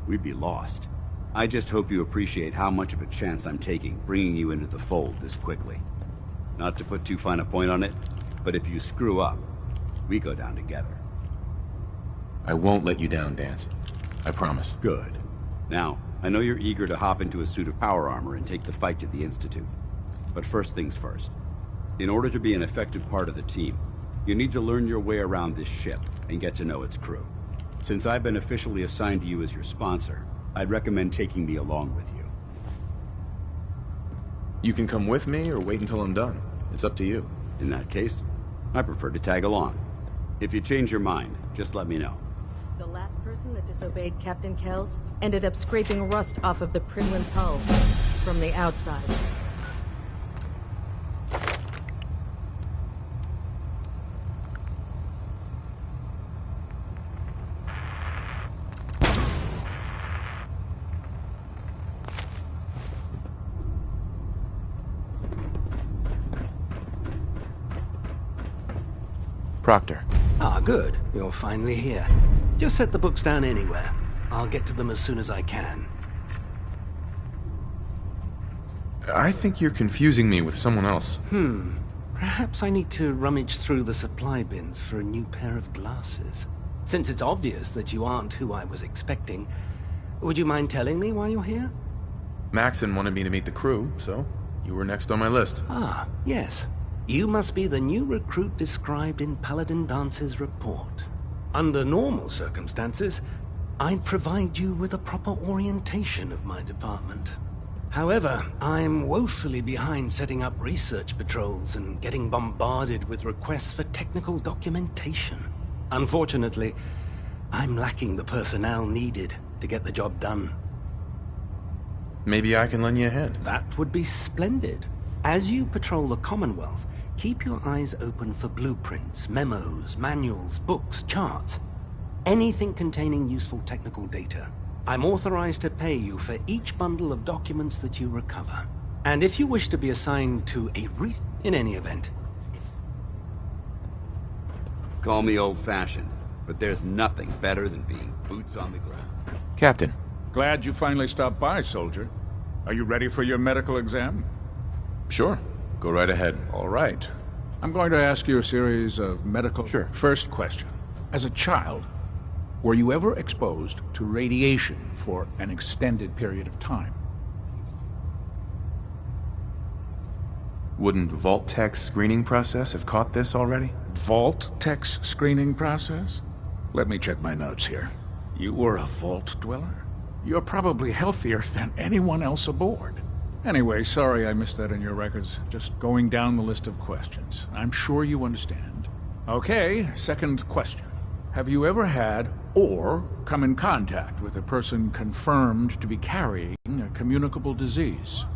we'd be lost. I just hope you appreciate how much of a chance I'm taking bringing you into the fold this quickly. Not to put too fine a point on it, but if you screw up, we go down together. I won't let you down, Dance. I promise. Good. Now, I know you're eager to hop into a suit of power armor and take the fight to the Institute. But first things first. In order to be an effective part of the team, you need to learn your way around this ship and get to know its crew. Since I've been officially assigned to you as your sponsor, I'd recommend taking me along with you. You can come with me or wait until I'm done. It's up to you. In that case, I prefer to tag along. If you change your mind, just let me know. The last person that disobeyed Captain Kells ended up scraping rust off of the Prydwen's hull from the outside. Proctor. Ah, good. You're finally here. Just set the books down anywhere. I'll get to them as soon as I can. I think you're confusing me with someone else. Perhaps I need to rummage through the supply bins for a new pair of glasses. Since it's obvious that you aren't who I was expecting, would you mind telling me why you're here? Maxon wanted me to meet the crew, so you were next on my list. Ah, yes. You must be the new recruit described in Paladin Dance's report. Under normal circumstances, I'd provide you with a proper orientation of my department. However, I'm woefully behind setting up research patrols and getting bombarded with requests for technical documentation. Unfortunately, I'm lacking the personnel needed to get the job done. Maybe I can lend you a hand. That would be splendid. As you patrol the Commonwealth, keep your eyes open for blueprints, memos, manuals, books, charts. Anything containing useful technical data. I'm authorized to pay you for each bundle of documents that you recover. And if you wish to be assigned to a in any event. Call me old-fashioned, but there's nothing better than being boots on the ground. Captain. Glad you finally stopped by, soldier. Are you ready for your medical exam? Sure. Go right ahead. All right. I'm going to ask you a series of medical... Sure. First question. As a child, were you ever exposed to radiation for an extended period of time? Wouldn't Vault-Tech's screening process have caught this already? Vault-Tech's screening process? Let me check my notes here. You were a Vault Dweller? You're probably healthier than anyone else aboard. Anyway, sorry I missed that in your records. Just going down the list of questions. I'm sure you understand. Okay, second question. Have you ever had or come in contact with a person confirmed to be carrying a communicable disease?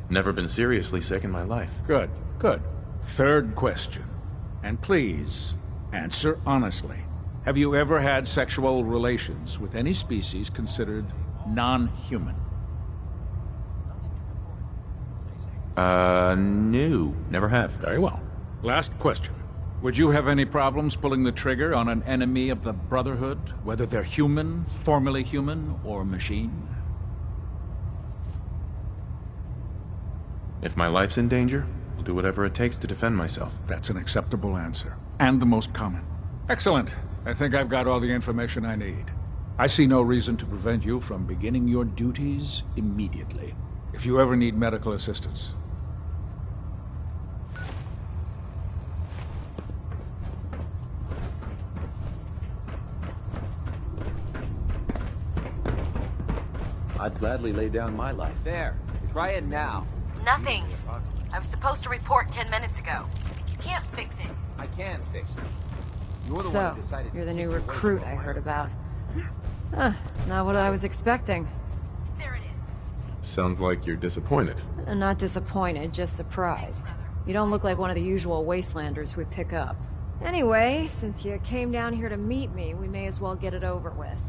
Never been seriously sick in my life. Good, good. Third question. And please, answer honestly. Have you ever had sexual relations with any species considered non-human? No. Never have. Very well. Last question. Would you have any problems pulling the trigger on an enemy of the Brotherhood, whether they're human, formerly human, or machine? If my life's in danger, I'll do whatever it takes to defend myself. That's an acceptable answer. And the most common. Excellent. I think I've got all the information I need. I see no reason to prevent you from beginning your duties immediately. If you ever need medical assistance. I'd gladly lay down my life. There. Try it now. Nothing. I was supposed to report 10 minutes ago. You can't fix it. I can fix it. You're the one So, who decided you're the to new take recruit away I from heard about. Not what I was expecting. There it is. Sounds like you're disappointed. Not disappointed, just surprised. You don't look like one of the usual wastelanders we pick up. Anyway, since you came down here to meet me, we may as well get it over with.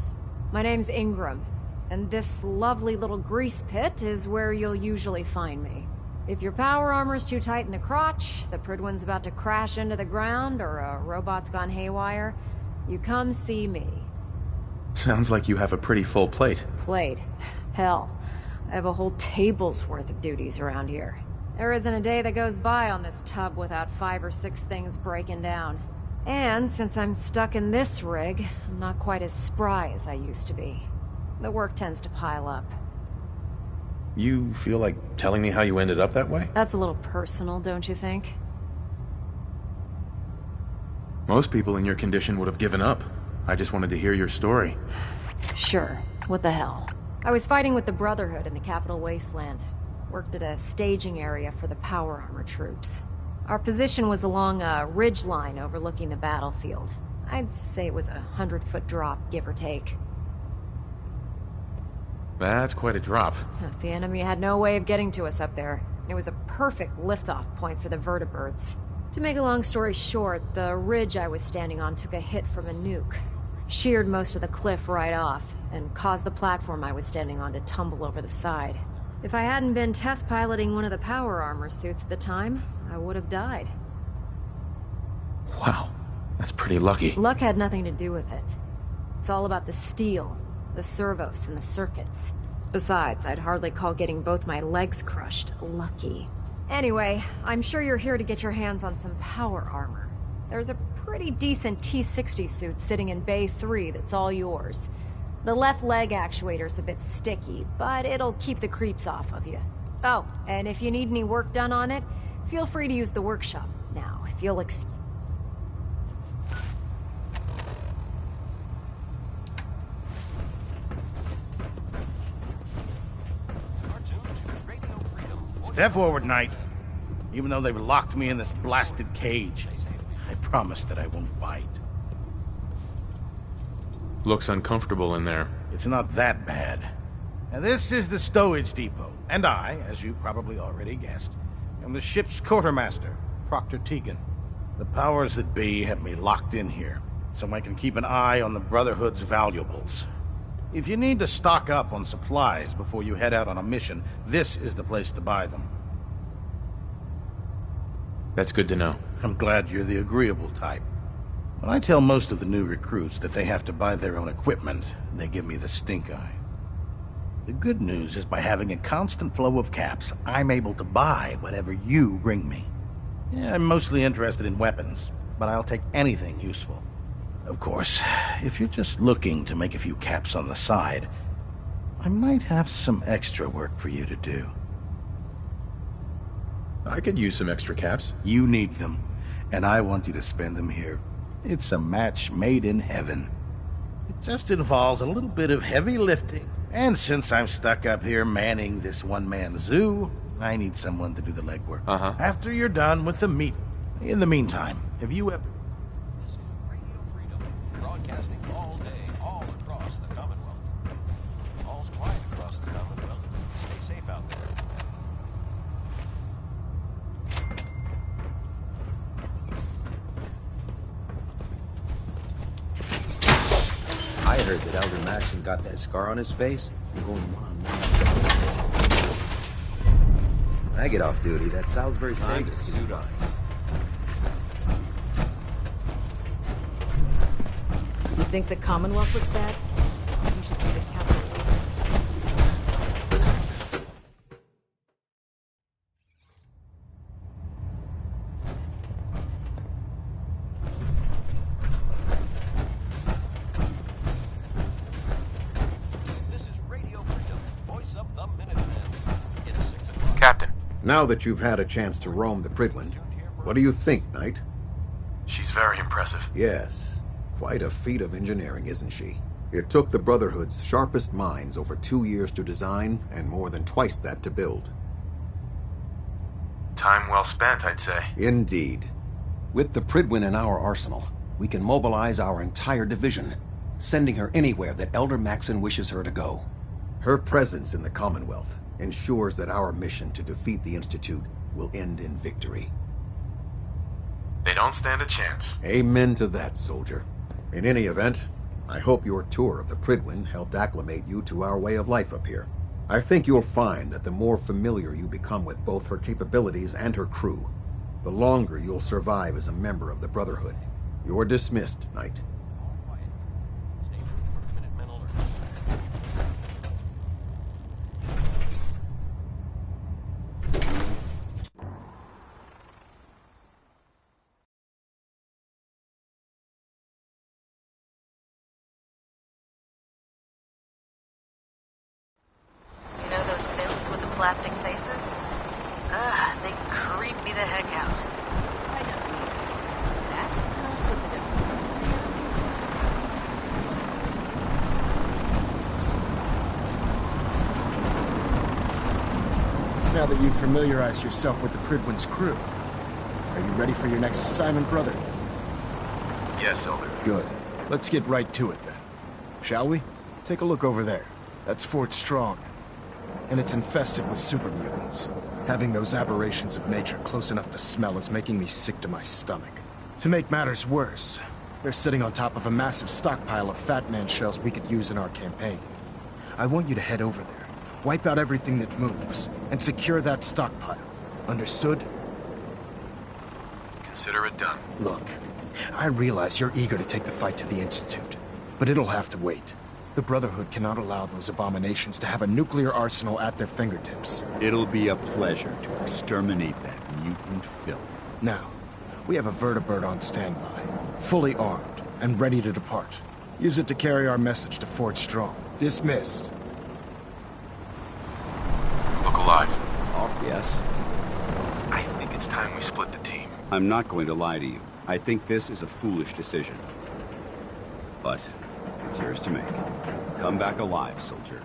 My name's Ingram, and this lovely little grease pit is where you'll usually find me. If your power armor's too tight in the crotch, the Prydwen's about to crash into the ground, or a robot's gone haywire, you come see me. Sounds like you have a pretty full plate. Plate? Hell, I have a whole table's worth of duties around here. There isn't a day that goes by on this tub without 5 or 6 things breaking down. And since I'm stuck in this rig, I'm not quite as spry as I used to be. The work tends to pile up. You feel like telling me how you ended up that way? That's a little personal, don't you think? Most people in your condition would have given up. I just wanted to hear your story. Sure. What the hell? I was fighting with the Brotherhood in the Capital Wasteland. Worked at a staging area for the power armor troops. Our position was along a ridge line overlooking the battlefield. I'd say it was a 100-foot drop, give or take. That's quite a drop. The enemy had no way of getting to us up there. It was a perfect liftoff point for the vertibirds. To make a long story short, the ridge I was standing on took a hit from a nuke. Sheared most of the cliff right off, and caused the platform I was standing on to tumble over the side. If I hadn't been test piloting one of the power armor suits at the time, I would have died. Wow, that's pretty lucky. Luck had nothing to do with it. It's all about the steel, the servos, and the circuits. Besides, I'd hardly call getting both my legs crushed lucky. Anyway, I'm sure you're here to get your hands on some power armor. There's a pretty decent T-60 suit sitting in Bay 3 that's all yours. The left leg actuator's a bit sticky, but it'll keep the creeps off of you. Oh, and if you need any work done on it, feel free to use the workshop now, if you'll Step forward, Knight. Even though they've locked me in this blasted cage, I promise that I won't bite. Looks uncomfortable in there. It's not that bad. Now, this is the stowage depot, and I, as you probably already guessed, am the ship's quartermaster, Proctor Tegan. The powers that be have me locked in here, so I can keep an eye on the Brotherhood's valuables. If you need to stock up on supplies before you head out on a mission, this is the place to buy them. That's good to know. I'm glad you're the agreeable type. When I tell most of the new recruits that they have to buy their own equipment, they give me the stink eye. The good news is by having a constant flow of caps, I'm able to buy whatever you bring me. Yeah, I'm mostly interested in weapons, but I'll take anything useful. Of course, if you're just looking to make a few caps on the side, I might have some extra work for you to do. I could use some extra caps. You need them, and I want you to spend them here. It's a match made in heaven. It just involves a little bit of heavy lifting. And since I'm stuck up here manning this one-man zoo, I need someone to do the legwork. After you're done with the meat. In the meantime, have you ever... This is Radio Freedom, broadcasting all day, all across the Commonwealth. All's quiet across the Commonwealth. Stay safe out there. I heard that Elder Maxson got that scar on his face from going one-on-one. When I get off duty, that Salisbury steak is suit on. You think the Commonwealth looks bad? You should see the capital. Captain. Now that you've had a chance to roam the Prydwen, what do you think, Knight? She's very impressive. Yes. Quite a feat of engineering, isn't she? It took the Brotherhood's sharpest minds over 2 years to design, and more than twice that to build. Time well spent, I'd say. Indeed. With the Prydwen in our arsenal, we can mobilize our entire division, sending her anywhere that Elder Maxson wishes her to go. Her presence in the Commonwealth ensures that our mission to defeat the Institute will end in victory. They don't stand a chance. Amen to that, soldier. In any event, I hope your tour of the Prydwen helped acclimate you to our way of life up here. I think you'll find that the more familiar you become with both her capabilities and her crew, the longer you'll survive as a member of the Brotherhood. You're dismissed, Knight. Plastic faces? Ugh, they creep me the heck out. I know. That? I'll split the difference. Now that you've familiarized yourself with the Prydwen's crew, are you ready for your next assignment, brother? Yes, Elder. Good. Let's get right to it then. Shall we? Take a look over there. That's Fort Strong. And it's infested with super mutants. Having those aberrations of nature close enough to smell is making me sick to my stomach. To make matters worse, they're sitting on top of a massive stockpile of Fat Man shells we could use in our campaign. I want you to head over there, wipe out everything that moves, and secure that stockpile. Understood? Consider it done. Look, I realize you're eager to take the fight to the Institute, but it'll have to wait. The Brotherhood cannot allow those abominations to have a nuclear arsenal at their fingertips. It'll be a pleasure to exterminate that mutant filth. Now, we have a vertibird on standby, fully armed and ready to depart. Use it to carry our message to Fort Strong. Dismissed. Look alive. Oh, yes. I think it's time we split the team. I'm not going to lie to you. I think this is a foolish decision. But it's yours to make. Come back alive, soldier.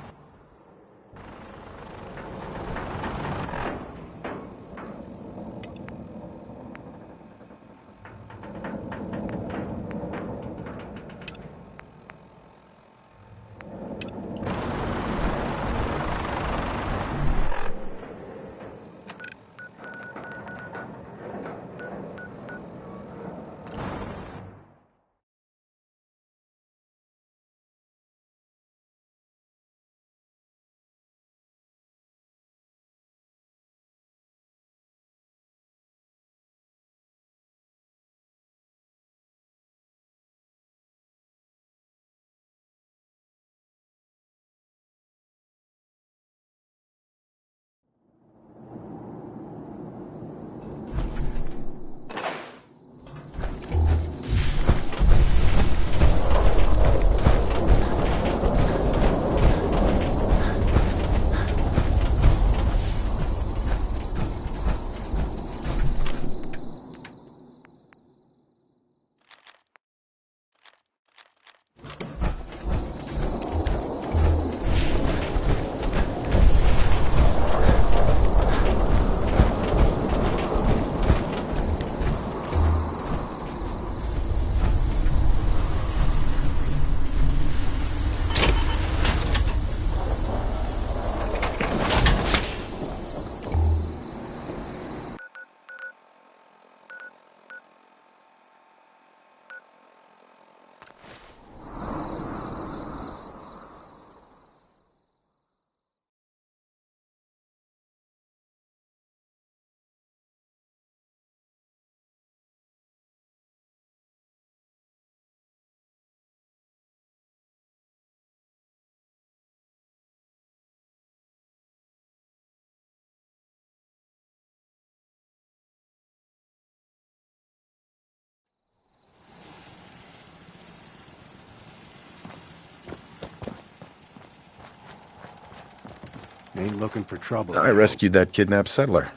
Ain't looking for trouble. I rescued that kidnapped settler.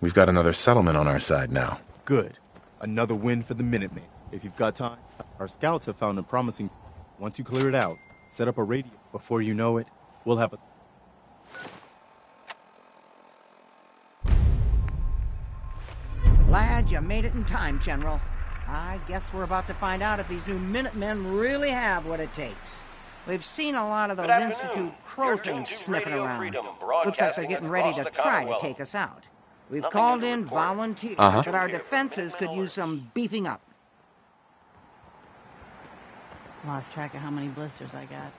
We've got another settlement on our side now. Good. Another win for the Minutemen. If you've got time, our scouts have found a promising spot. Once you clear it out, set up a radio. Before you know it, we'll have a... Glad you made it in time, General. I guess we're about to find out if these new Minutemen really have what it takes. We've seen a lot of those Institute Crow things sniffing around. Looks like they're getting ready to try to take us out. We've called in volunteers, but our defenses could use some beefing up. Lost track of how many blisters I got.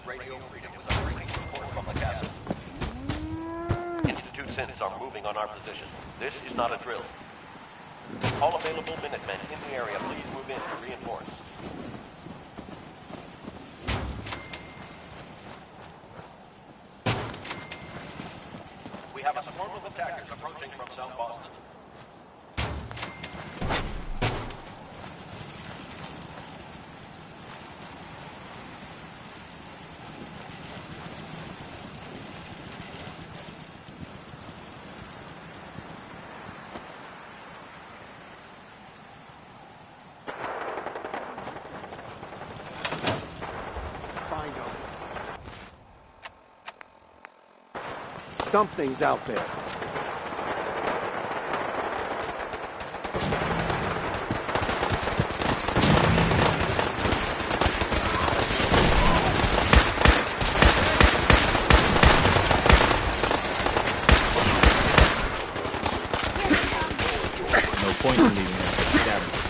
Radio Freedom with a breaking report from the castle. Institute synths are moving on our position. This is not a drill. All available Minutemen in the area, please move in to reinforce. We have a swarm of attackers approaching from South Boston. Something's out there. definitely need an anti-scatter.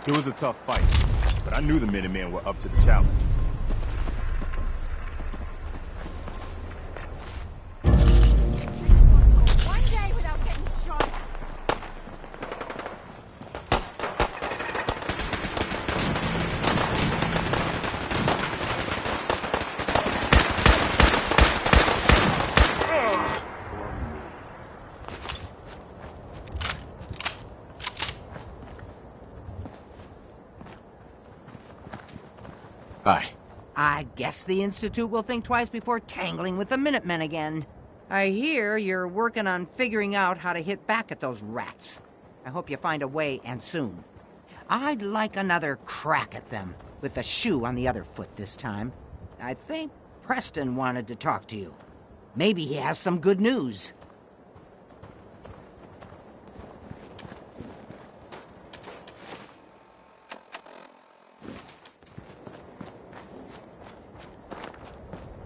It was a tough fight, but I knew the Minutemen were up to the challenge. One day without getting shot at. Hi. I guess the Institute will think twice before tangling with the Minutemen again. I hear you're working on figuring out how to hit back at those rats. I hope you find a way, and soon. I'd like another crack at them, with the shoe on the other foot this time. I think Preston wanted to talk to you. Maybe he has some good news.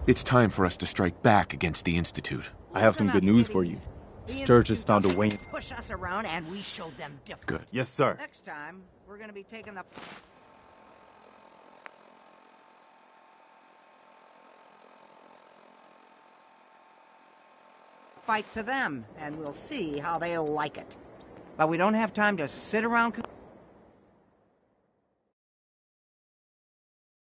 It's time for us to strike back against the Institute. I have some good news for you. Sturgis found a way in. Push us around, and we showed them different. Good. Yes, sir. Next time, we're going to be taking the fight to them, and we'll see how they'll like it. But we don't have time to sit around.